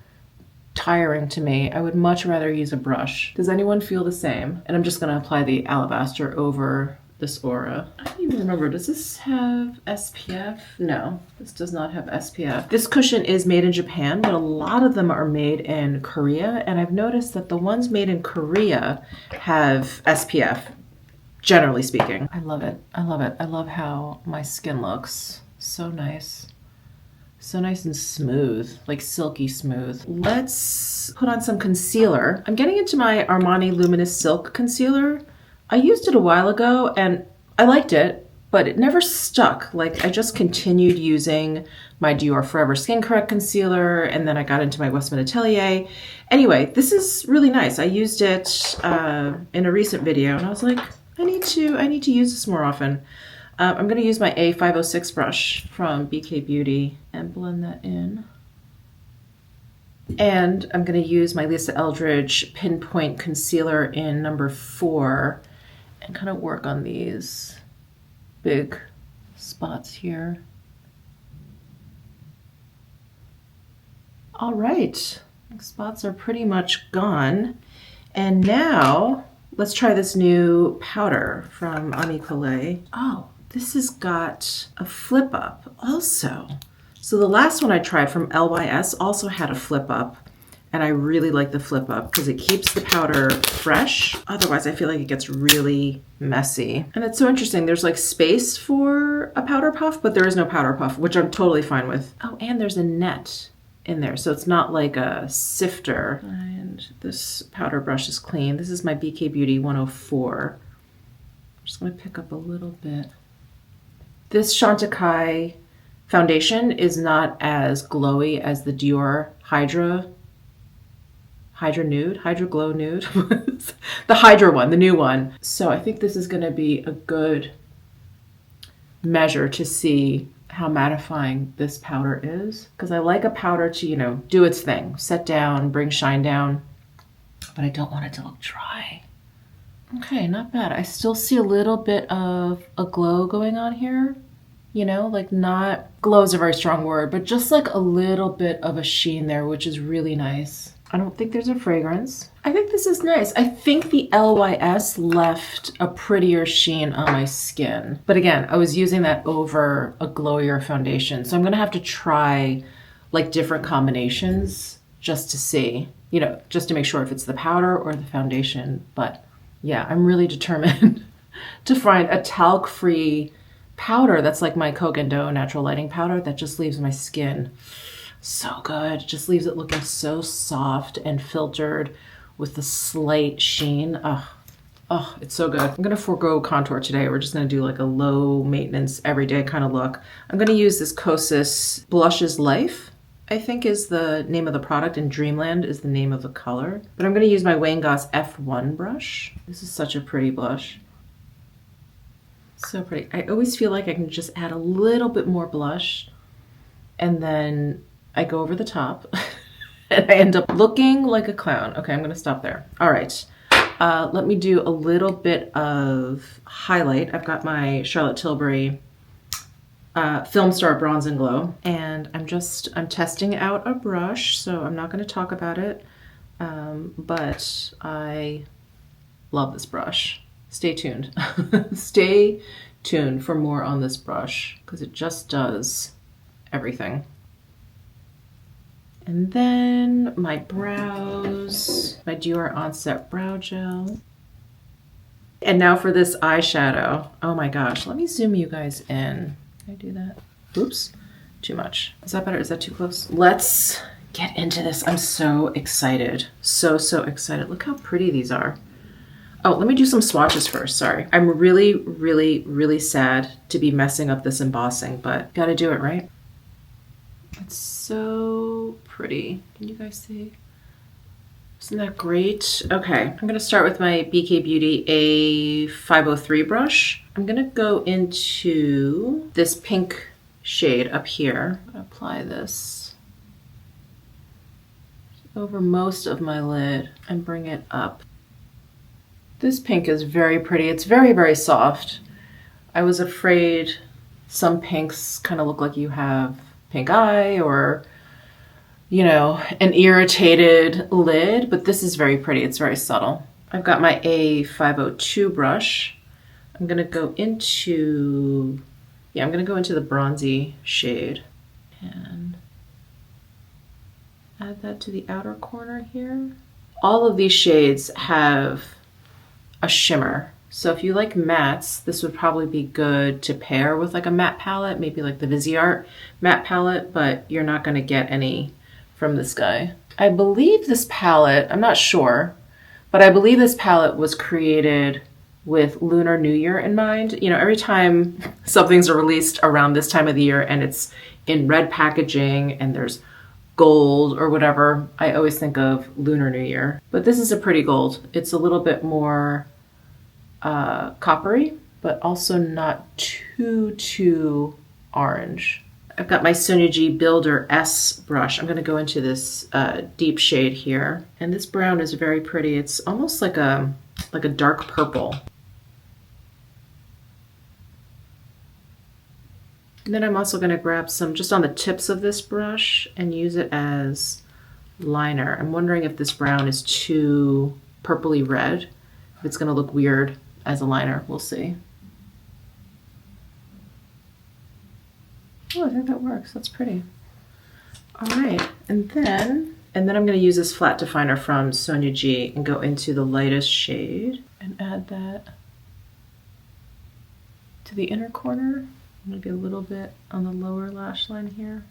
S1: tiring to me. I would much rather use a brush. Does anyone feel the same? And I'm just gonna apply the Alabaster over this Aura. I don't even remember, does this have SPF? No, this does not have SPF. This cushion is made in Japan, but a lot of them are made in Korea. And I've noticed that the ones made in Korea have SPF, generally speaking. I love it, I love it. I love how my skin looks. So nice. So nice and smooth, like silky smooth. Let's put on some concealer. I'm getting into my Armani Luminous Silk concealer. I used it a while ago and I liked it, but it never stuck. Like I just continued using my Dior Forever Skin Correct concealer and then I got into my Westman Atelier. Anyway, this is really nice. I used it in a recent video and I was like, I need to use this more often. I'm going to use my A506 brush from BK Beauty and blend that in. And I'm going to use my Lisa Eldridge Pinpoint Concealer in number 4 and kind of work on these big spots here. All right, spots are pretty much gone. And now let's try this new powder from Ami Collet. Oh, this has got a flip up also. So the last one I tried from LYS also had a flip up, and I really like the flip up because it keeps the powder fresh. Otherwise, I feel like it gets really messy. And it's so interesting. There's like space for a powder puff, but there is no powder puff, which I'm totally fine with. Oh, and there's a net in there, so it's not like a sifter. And this powder brush is clean. This is my BK Beauty 104. I'm just gonna pick up a little bit. This Chantecaille foundation is not as glowy as the Dior Hydra Glow Nude. The Hydra one, the new one. So I think this is gonna be a good measure to see how mattifying this powder is, because I like a powder to, you know, do its thing, set down, bring shine down, but I don't want it to look dry. Okay, not bad. I still see a little bit of a glow going on here, you know, like not, glow is a very strong word, but just like a little bit of a sheen there, which is really nice. I don't think there's a fragrance. I think this is nice. I think the LYS left a prettier sheen on my skin. But again, I was using that over a glowier foundation. So I'm gonna have to try like different combinations just to see, you know, just to make sure if it's the powder or the foundation. But yeah, I'm really determined to find a talc-free powder that's like my Coke and Dough natural lighting powder that just leaves my skin so good. Just leaves it looking so soft and filtered with a slight sheen. Oh, it's so good. I'm gonna forego contour today. We're just gonna do like a low maintenance everyday kind of look. I'm gonna use this Kosas Blushes Life, I think is the name of the product, and Dreamland is the name of the color. But I'm gonna use my Wayne Goss F1 brush. This is such a pretty blush. So pretty. I always feel like I can just add a little bit more blush and then I go over the top and I end up looking like a clown. Okay, I'm gonna stop there. All right, let me do a little bit of highlight. I've got my Charlotte Tilbury Film Star Bronze and Glow, and I'm testing out a brush, so I'm not gonna talk about it, but I love this brush. Stay tuned. Stay tuned for more on this brush because it just does everything. And then my brows, my Dior Onset Brow Gel. And now for this eyeshadow. Oh my gosh, let me zoom you guys in. Can I do that? Oops, too much. Is that better? Is that too close? Let's get into this. I'm so excited. So excited. Look how pretty these are. Oh, let me do some swatches first, sorry. I'm really sad to be messing up this embossing, but gotta do it, right? It's so pretty. Can you guys see? Isn't that great? Okay, I'm gonna start with my BK Beauty A503 brush. I'm gonna go into this pink shade up here. I'm gonna apply this over most of my lid and bring it up. This pink is very pretty. It's very soft. I was afraid some pinks kind of look like you have pink eye or, you know, an irritated lid, but this is very pretty. It's very subtle. I've got my A502 brush. I'm gonna go into, I'm gonna go into the bronzy shade and add that to the outer corner here. All of these shades have a shimmer. So if you like mattes, this would probably be good to pair with like a matte palette, maybe like the Viseart matte palette, but you're not gonna get any from this guy. I believe this palette, I'm not sure, but I believe this palette was created with Lunar New Year in mind. You know, every time something's released around this time of the year and it's in red packaging and there's gold or whatever, I always think of Lunar New Year. But this is a pretty gold. It's a little bit more coppery, but also not too orange. I've got my Sonia G Builder S brush. I'm going to go into this deep shade here. And this brown is very pretty. It's almost like a dark purple. And then I'm also going to grab some just on the tips of this brush and use it as liner. I'm wondering if this brown is too purpley red, if it's going to look weird as a liner. We'll see. Oh, I think that works. That's pretty. All right, and then I'm going to use this flat definer from Sonia G and go into the lightest shade and add that to the inner corner, maybe a little bit on the lower lash line here.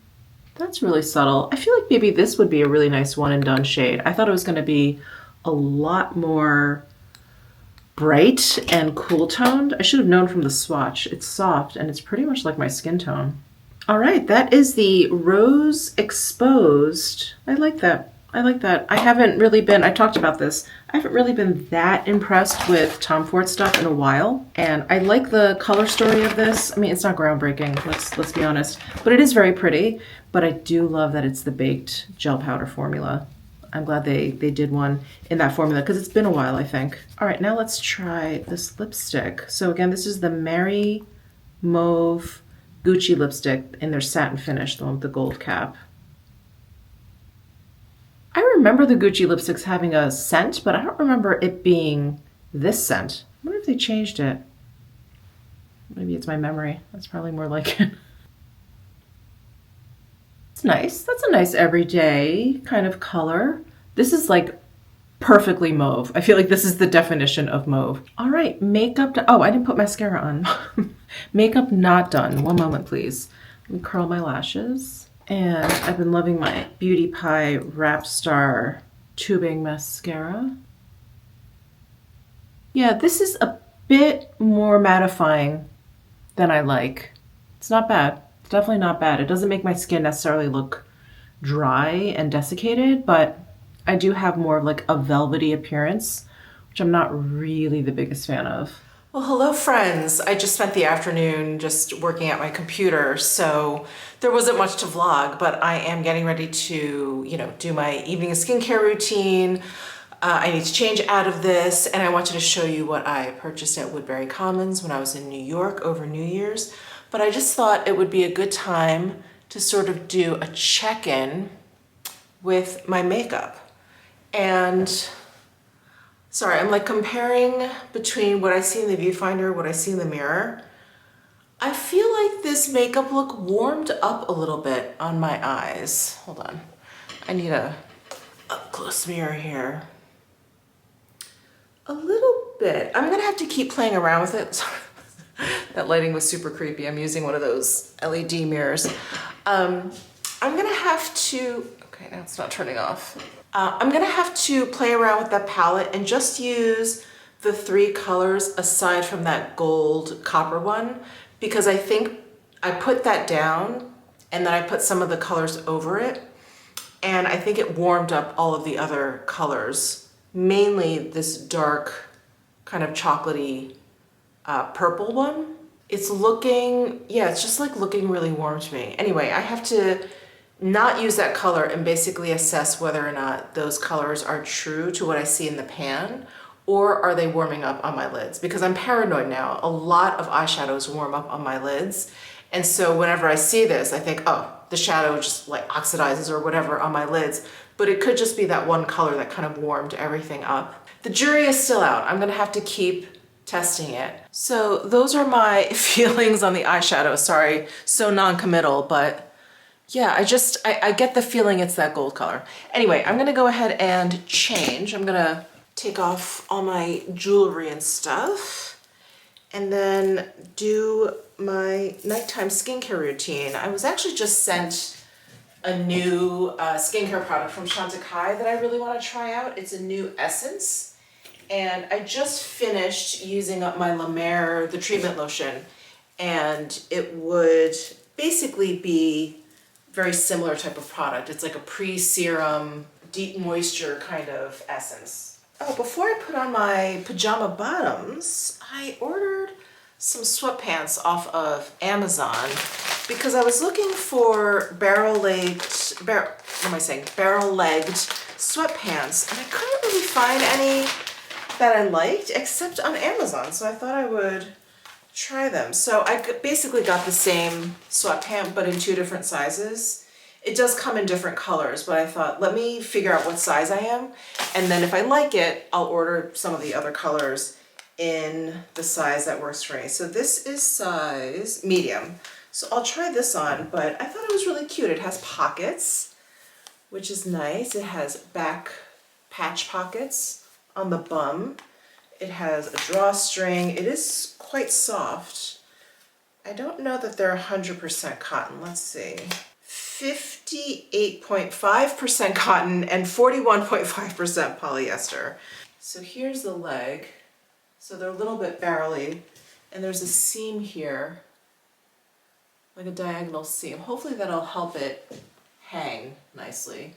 S1: That's really subtle. I feel like maybe this would be a really nice one and done shade. I thought it was going to be a lot more bright and cool toned. I should have known from the swatch. It's soft and it's pretty much like my skin tone. All right, that is the Rose Exposed. I like that. I like that. I talked about this. I haven't really been that impressed with Tom Ford stuff in a while. And I like the color story of this. I mean, it's not groundbreaking, let's be honest, but it is very pretty. But I do love that it's the baked gel powder formula. I'm glad they did one in that formula because it's been a while, I think. All right, now let's try this lipstick. So again, this is the Mary Mauve Gucci lipstick in their satin finish, the one with the gold cap. I remember the Gucci lipsticks having a scent, but I don't remember it being this scent. I wonder if they changed it. Maybe it's my memory. That's probably more like it. It's nice. That's a nice everyday kind of color. This is like perfectly mauve. I feel like this is the definition of mauve. All right, makeup. Oh, I didn't put mascara on. Makeup not done. One moment, please. Let me curl my lashes. And I've been loving my Beauty Pie Wrap Star tubing mascara. Yeah, this is a bit more mattifying than I like. It's not bad. It's definitely not bad. It doesn't make my skin necessarily look dry and desiccated, but I do have more of like a velvety appearance, which I'm not really the biggest fan of. Well, hello friends. I just spent the afternoon just working at my computer, so there wasn't much to vlog, but I am getting ready to, do my evening skincare routine. I need to change out of this, and I wanted to show you what I purchased at Woodbury Commons when I was in New York over New Year's. But I just thought it would be a good time to sort of do a check-in with my makeup. And sorry, I'm like comparing between what I see in the viewfinder, what I see in the mirror. I feel like this makeup look warmed up a little bit on my eyes. Hold on, I need a up-close mirror here. A little bit. I'm gonna have to keep playing around with it. That lighting was super creepy. I'm using one of those LED mirrors. I'm gonna have to, okay, now it's not turning off. I'm gonna have to play around with that palette and just use the 3 colors aside from that gold copper one, because I think I put that down and then I put some of the colors over it, and I think it warmed up all of the other colors, mainly this dark kind of chocolatey purple one. It's looking, yeah, it's just like looking really warm to me. Anyway, I have to not use that color and basically assess whether or not those colors are true to what I see in the pan, or are they warming up on my lids? Because I'm paranoid now. A lot of eyeshadows warm up on my lids. And so whenever I see this, I think, oh, the shadow just like oxidizes or whatever on my lids. But it could just be that one color that kind of warmed everything up. The jury is still out. I'm gonna have to keep testing it. So those are my feelings on the eyeshadow. Sorry, so non-committal, but yeah, I get the feeling it's that gold color. Anyway, I'm gonna go ahead and change. I'm gonna take off all my jewelry and stuff and then do my nighttime skincare routine. I was actually just sent a new skincare product from Pkwy that I really want to try out. It's a new essence. And I just finished using up my La Mer, the treatment lotion, and it would basically be very similar type of product. It's like a pre-serum, deep moisture kind of essence.
S3: Oh, before I put on my pajama bottoms, I ordered some sweatpants off of Amazon because I was looking for barrel-legged sweatpants, and I couldn't really find any that I liked except on Amazon, so I thought I would try them. So I basically got the same sweatpant but in 2 different sizes. It does come in different colors, but I thought, let me figure out what size I am, and then if I like it, I'll order some of the other colors in the size that works for me. So this is size medium. So I'll try this on, but I thought it was really cute. It has pockets, which is nice. It has back patch pockets on the bum. It has a drawstring. It is quite soft. I don't know that they're 100% cotton. Let's see. 58.5% cotton and 41.5% polyester. So here's the leg. So they're a little bit barrely, and there's a seam here, like a diagonal seam. Hopefully that'll help it hang nicely.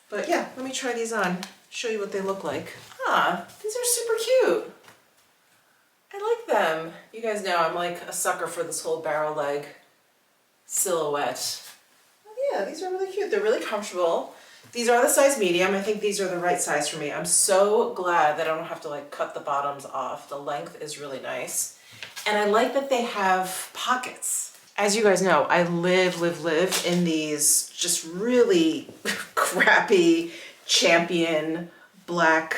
S3: But yeah, let me try these on, show you what they look like. Ah, these are super cute. I like them. You guys know I'm like a sucker for this whole barrel leg silhouette. Yeah, these are really cute. They're really comfortable. These are the size medium. I think these are the right size for me. I'm so glad that I don't have to like cut the bottoms off. The length is really nice. And I like that they have pockets. As you guys know, I live in these just really crappy Champion black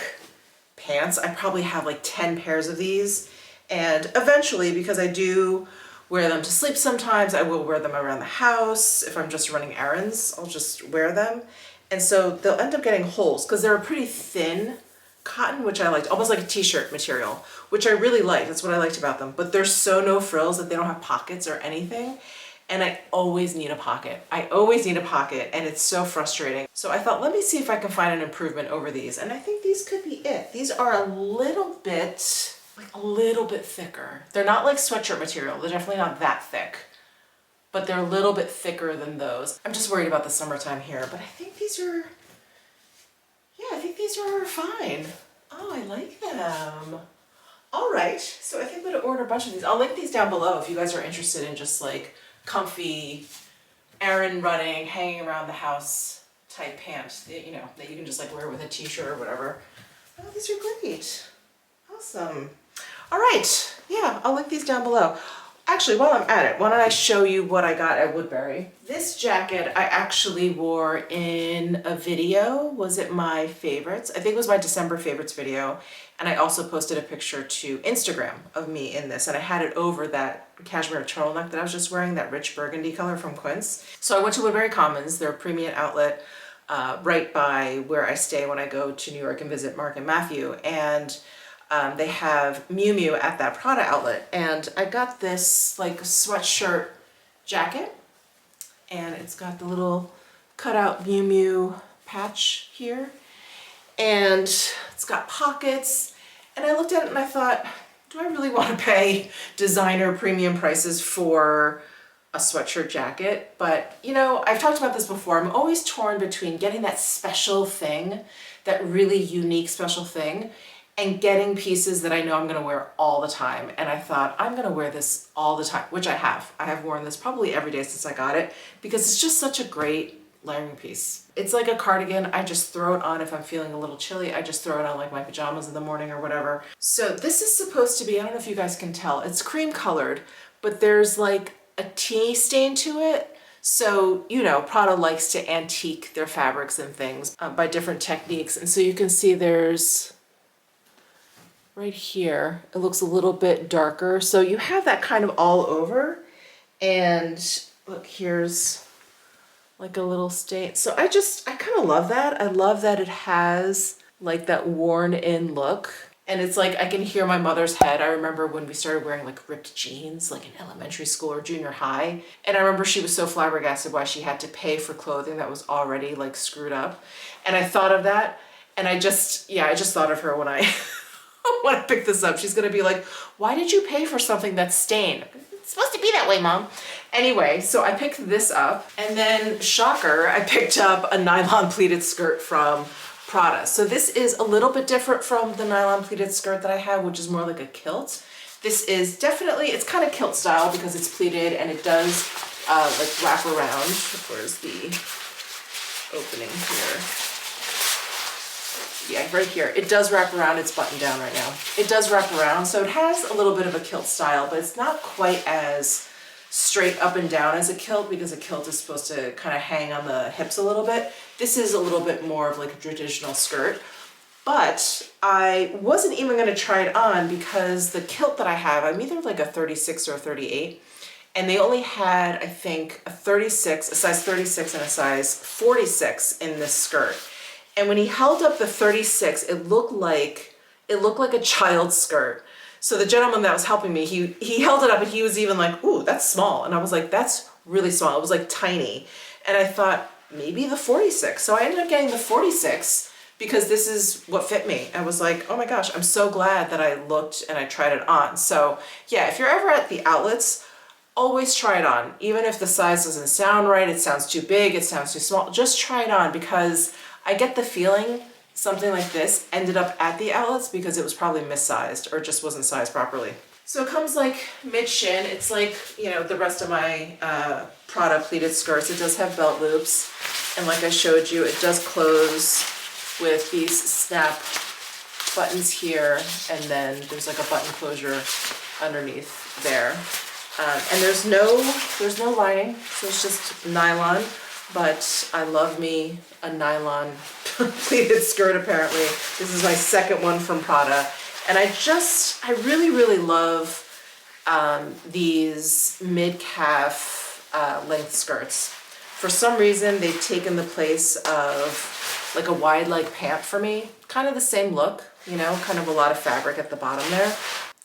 S3: pants. I probably have like 10 pairs of these. And eventually, because I do wear them to sleep sometimes, I will wear them around the house. If I'm just running errands, I'll just wear them. And so they'll end up getting holes because they're a pretty thin cotton, which I liked, almost like a t-shirt material, which I really liked. That's what I liked about them. But they're so no frills that they don't have pockets or anything. And I always need a pocket. I always need a pocket, and it's so frustrating. So I thought, let me see if I can find an improvement over these. And I think these could be it. These are a little bit thicker. They're not like sweatshirt material. They're definitely not that thick, but they're a little bit thicker than those. I'm just worried about the summertime here, but I think these are, yeah, I think these are fine. Oh, I like them. All right, so I think I'm gonna order a bunch of these. I'll link these down below if you guys are interested in just like comfy, errand running, hanging around the house type pants, you know, that you can just like wear with a t-shirt or whatever. Oh, these are great. Awesome. All right, yeah, I'll link these down below. Actually, while I'm at it, why don't I show you what I got at Woodbury. This jacket I actually wore in a video. Was it my favorites? I think it was my December favorites video. And I also posted a picture to Instagram of me in this. And I had it over that cashmere turtleneck that I was just wearing, that rich burgundy color from Quince. So I went to Woodbury Commons, their premium outlet, right by where I stay when I go to New York and visit Mark and Matthew. And they have Miu Miu at that Prada outlet, and I got this like sweatshirt jacket, and it's got the little cutout Miu Miu patch here, and it's got pockets, and I looked at it and I thought, do I really want to pay designer premium prices for a sweatshirt jacket? But you know, I've talked about this before, I'm always torn between getting that special thing, that really unique special thing, and getting pieces that I know I'm gonna wear all the time. And I thought, I'm gonna wear this all the time, which I have. I have worn this probably every day since I got it because it's just such a great layering piece. It's like a cardigan. I just throw it on if I'm feeling a little chilly. I just throw it on like my pajamas in the morning or whatever. So this is supposed to be, I don't know if you guys can tell, it's cream colored, but there's like a tea stain to it. So, you know, Prada likes to antique their fabrics and things by different techniques. And so you can see there's, right here, it looks a little bit darker. So you have that kind of all over. And look, here's like a little stain. So I kind of love that. I love that it has like that worn in look. And it's like, I can hear my mother's head. I remember when we started wearing like ripped jeans, like in elementary school or junior high. And I remember she was so flabbergasted why she had to pay for clothing that was already like screwed up. And I thought of that. And I just thought of her when I when I pick this up. She's gonna be like, why did you pay for something that's stained? It's supposed to be that way, Mom. Anyway, so I picked this up, and then shocker, I picked up a nylon pleated skirt from Prada. So this is a little bit different from the nylon pleated skirt that I have, which is more like a kilt. This is definitely, it's kind of kilt style because it's pleated and it does like wrap around. Where's the opening here? Yeah, right here. It does wrap around. It's buttoned down right now. It does wrap around, so it has a little bit of a kilt style, but it's not quite as straight up and down as a kilt because a kilt is supposed to kind of hang on the hips a little bit. This is a little bit more of like a traditional skirt, but I wasn't even going to try it on because the kilt that I have, I'm either like a 36 or a 38, and they only had, I think, a 36, a size 36 and a size 46 in this skirt. And when he held up the 36, it looked like a child's skirt. So the gentleman that was helping me, he held it up and he was even like, ooh, that's small. And I was like, that's really small. It was like tiny. And I thought, maybe the 46. So I ended up getting the 46 because this is what fit me. I was like, oh my gosh, I'm so glad that I looked and I tried it on. So yeah, if you're ever at the outlets, always try it on. Even if the size doesn't sound right, it sounds too big, it sounds too small, just try it on because I get the feeling something like this ended up at the outlets because it was probably missized or just wasn't sized properly. So it comes like mid-shin. It's like, you know, the rest of my Prada pleated skirts. It does have belt loops. And like I showed you, it does close with these snap buttons here. And then there's like a button closure underneath there. And there's no lining, so it's just nylon. But I love me a nylon pleated skirt apparently. This is my second one from Prada. And I really, really love these mid-calf length skirts. For some reason, they've taken the place of like a wide leg pant for me. Kind of the same look, you know, kind of a lot of fabric at the bottom there.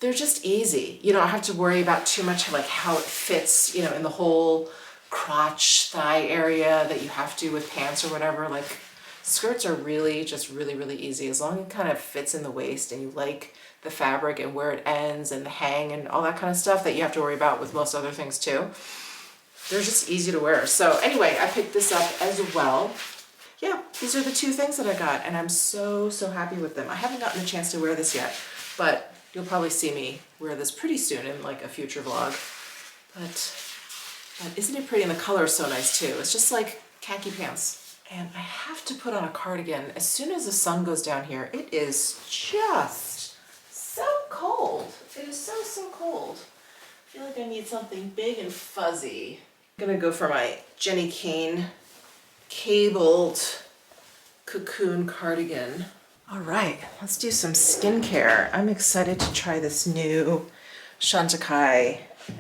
S3: They're just easy. You don't have to worry about too much like how it fits, you know, in the whole crotch, thigh area that you have to with pants or whatever. Like skirts are really just really easy as long as it kind of fits in the waist and you like the fabric and where it ends and the hang and all that kind of stuff that you have to worry about with most other things too. They're just easy to wear. So anyway, I picked this up as well. Yeah, these are the two things that I got and I'm so happy with them. I haven't gotten a chance to wear this yet, but you'll probably see me wear this pretty soon in like a future vlog. But isn't it pretty? And the color is so nice too. It's just like khaki pants. And I have to put on a cardigan. As soon as the sun goes down here, it is just so cold. It is so cold. I feel like I need something big and fuzzy. I'm gonna go for my Jenny Kane cabled cocoon cardigan. All right, let's do some skincare. I'm excited to try this new Chantecaille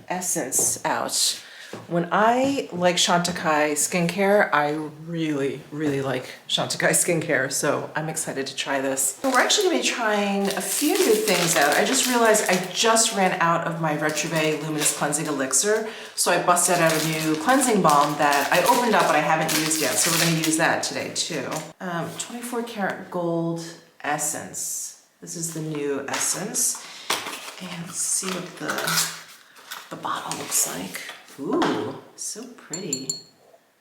S3: essence out. When I like Chantecaille skincare, I really like Chantecaille skincare, so I'm excited to try this. We're actually gonna be trying a few new things out. I just realized I just ran out of my Retrove Luminous Cleansing Elixir, so I busted out a new cleansing balm that I opened up but I haven't used yet, so we're gonna use that today too. 24 karat gold essence. This is the new essence. And let's see what the bottle looks like. Ooh, so pretty.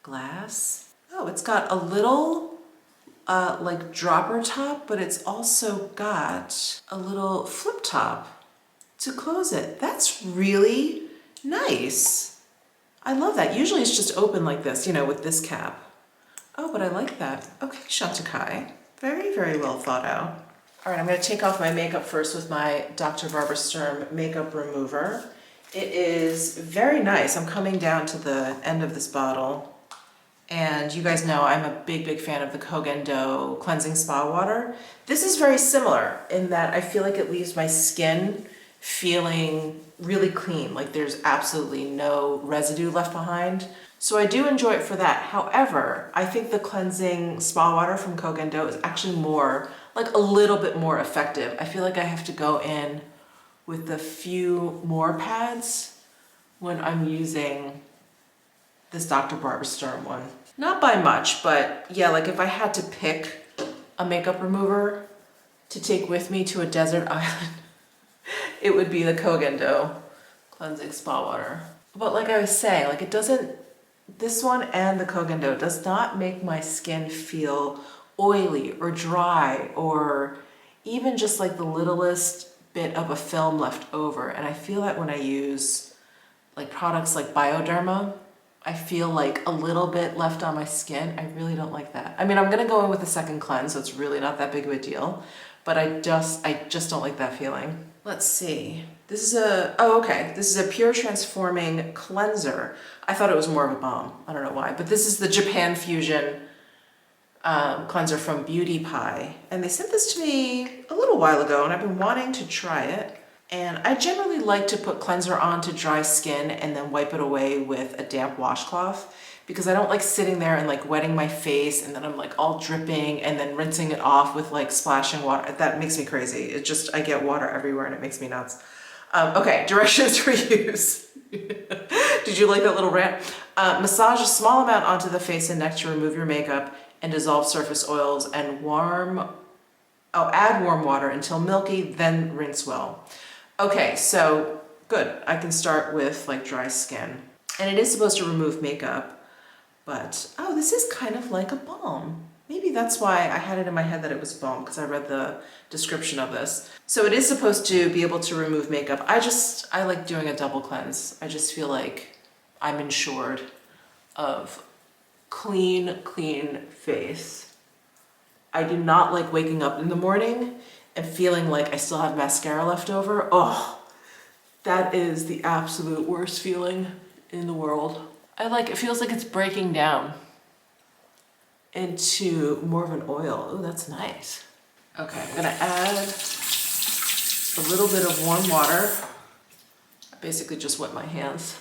S3: Glass. Oh, it's got a little like dropper top, but it's also got a little flip top to close it. That's really nice. I love that. Usually it's just open like this, you know, with this cap. Oh, but I like that. Okay, Chantecaille. Very well thought out. All right, I'm gonna take off my makeup first with my Dr. Barbara Sturm makeup remover. It is very nice. I'm coming down to the end of this bottle. And you guys know I'm a big fan of the Kogen Do Cleansing Spa Water. This is very similar in that I feel like it leaves my skin feeling really clean, like there's absolutely no residue left behind. So I do enjoy it for that. However, I think the Cleansing Spa Water from Kogen Do is actually more, like a little bit more effective. I feel like I have to go in with a few more pads when I'm using this Dr. Barbara Sturm one. Not by much, but yeah, like if I had to pick a makeup remover to take with me to a desert island, it would be the Kogen Do Cleansing Spa Water. But like I was saying, like it doesn't, this one and the Kogen Do does not make my skin feel
S1: oily or dry, or even just like the littlest bit of a film left over. And I feel that when I use like products like Bioderma, I feel like a little bit left on my skin. I really don't like that. I mean, I'm gonna go in with a second cleanse, so it's really not that big of a deal, but I just don't like that feeling. Let's see. This is this is a pure transforming cleanser. I thought it was more of a balm. I don't know why, but this is the Japan Fusion cleanser from Beauty Pie. And they sent this to me a little while ago, and I've been wanting to try it. And I generally like to put cleanser on to dry skin and then wipe it away with a damp washcloth, because I don't like sitting there and like wetting my face and then I'm like all dripping and then rinsing it off with like splashing water. That makes me crazy. It just, I get water everywhere and it makes me nuts. Okay, directions for use. Did you like that little rant? Massage a small amount onto the face and neck to remove your makeup and dissolve surface oils, and add warm water until milky, then rinse well. Okay, so good. I can start with like dry skin. And it is supposed to remove makeup, but oh, this is kind of like a balm. Maybe that's why I had it in my head that it was balm, because I read the description of this. So it is supposed to be able to remove makeup. I like doing a double cleanse. I just feel like I'm insured of clean face. I do not like waking up in the morning and feeling like I still have mascara left over. Oh, that is the absolute worst feeling in the world. It feels like it's breaking down into more of an oil. Oh, that's nice. Okay, I'm gonna add a little bit of warm water. I basically just wet my hands.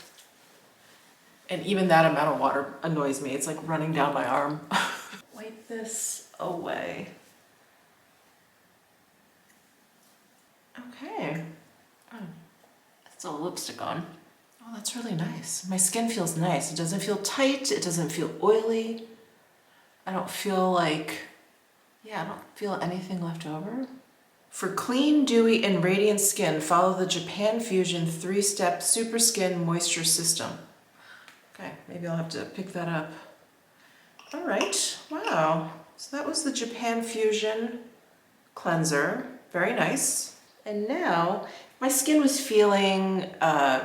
S1: And even that amount of water annoys me. It's like running down my arm. Wipe this away. Okay. Oh, that's a lipstick on. Oh, that's really nice. My skin feels nice. It doesn't feel tight. It doesn't feel oily. I don't feel I don't feel anything left over. For clean, dewy, and radiant skin, follow the Japan Fusion 3-step Super Skin Moisture System. Okay, maybe I'll have to pick that up. All right, wow. So that was the Japan Fusion cleanser. Very nice. And now, if my skin was feeling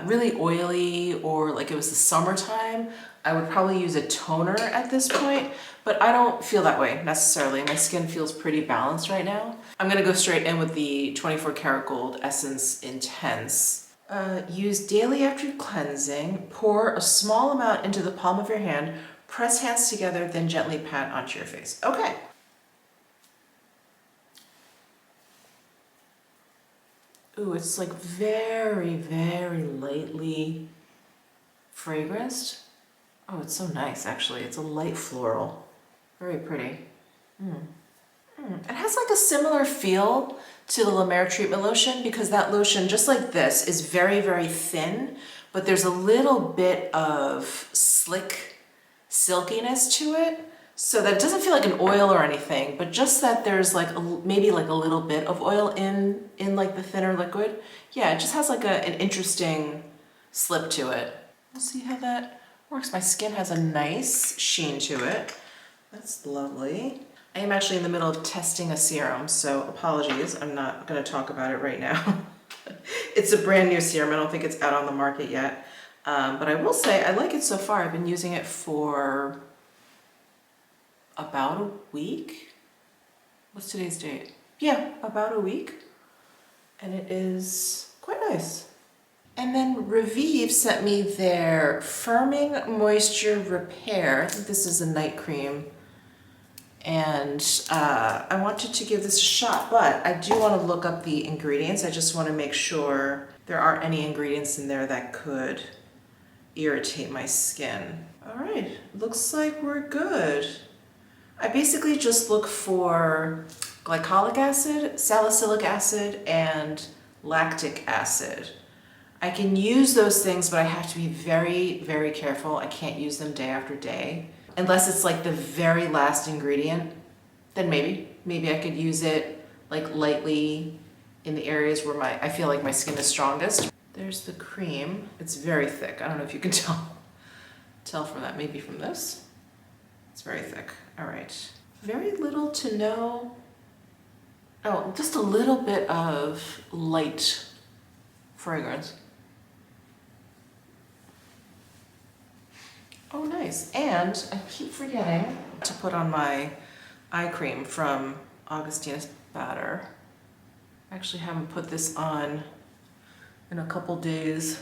S1: really oily or like it was the summertime, I would probably use a toner at this point, but I don't feel that way necessarily. My skin feels pretty balanced right now. I'm gonna go straight in with the 24 karat gold Essence Intense. Use daily after cleansing. Pour a small amount into the palm of your hand. Press hands together, then gently pat onto your face. Okay. Ooh, it's like very, very lightly fragranced. Oh, it's so nice, actually. It's a light floral. Very pretty. It has like a similar feel to the La Mer treatment lotion, because that lotion, just like this, is very, very thin, but there's a little bit of slick silkiness to it, so that it doesn't feel like an oil or anything, but just that there's like maybe like a little bit of oil in like the thinner liquid. Yeah, it just has like an interesting slip to it. We'll see how that works. My skin has a nice sheen to it. That's lovely. I am actually in the middle of testing a serum, so apologies. I'm not going to talk about it right now. It's a brand new serum. I don't think it's out on the market yet. But I will say I like it so far. I've been using it for about a week. What's today's date? Yeah, about a week. And it is quite nice. And then Revive sent me their Firming Moisture Repair. I think this is a night cream. And I wanted to give this a shot, but I do want to look up the ingredients. I just want to make sure there aren't any ingredients in there that could irritate my skin. All right, looks like we're good. I basically just look for glycolic acid, salicylic acid, and lactic acid. I can use those things, but I have to be very, very careful. I can't use them day after day. Unless it's like the very last ingredient, then maybe I could use it like lightly in the areas where I feel like my skin is strongest. There's the cream. It's very thick. I don't know if you can tell from that, maybe from this. It's very thick. All right. very little to no, oh, just a little bit of light fragrance. Oh, nice. And I keep forgetting to put on my eye cream from Augustina's Batter. I actually haven't put this on in a couple days.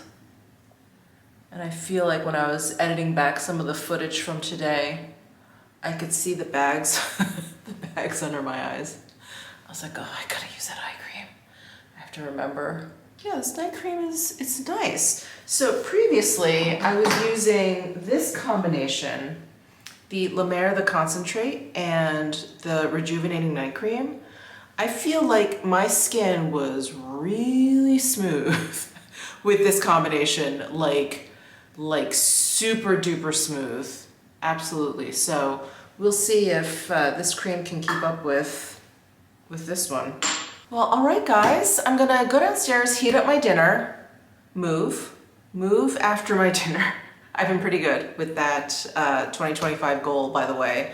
S1: And I feel like when I was editing back some of the footage from today, I could see the bags, the bags under my eyes. I was like, oh, I gotta use that eye cream. I have to remember. Yeah, this night cream it's nice. So previously I was using this combination, the La Mer, the concentrate, and the rejuvenating night cream. I feel like my skin was really smooth with this combination, like super duper smooth. Absolutely. So we'll see if this cream can keep up with this one. Well, all right, guys, I'm gonna go downstairs, heat up my dinner, move after my dinner. I've been pretty good with that 2025 goal, by the way,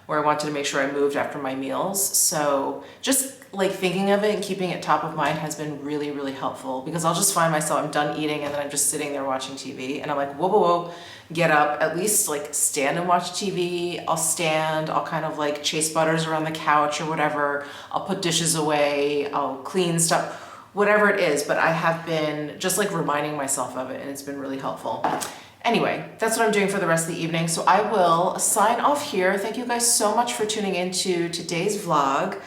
S1: where I wanted to make sure I moved after my meals. So just like thinking of it and keeping it top of mind has been really, really helpful, because I'll just find myself, I'm done eating and then I'm just sitting there watching TV and I'm like, whoa, whoa, whoa, get up, at least like stand and watch TV. I'll stand, I'll kind of like chase butters around the couch or whatever. I'll put dishes away, I'll clean stuff, whatever it is. But I have been just like reminding myself of it and it's been really helpful. Anyway, that's what I'm doing for the rest of the evening. So I will sign off here. Thank you guys so much for tuning into today's vlog.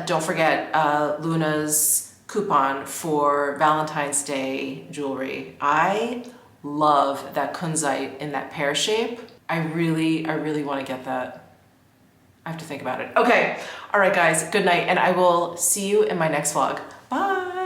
S1: Don't forget Luna's coupon for Valentine's Day jewelry. I love that kunzite in that pear shape. I really want to get that. I have to think about it. Okay, all right guys, good night, and I will see you in my next vlog. Bye.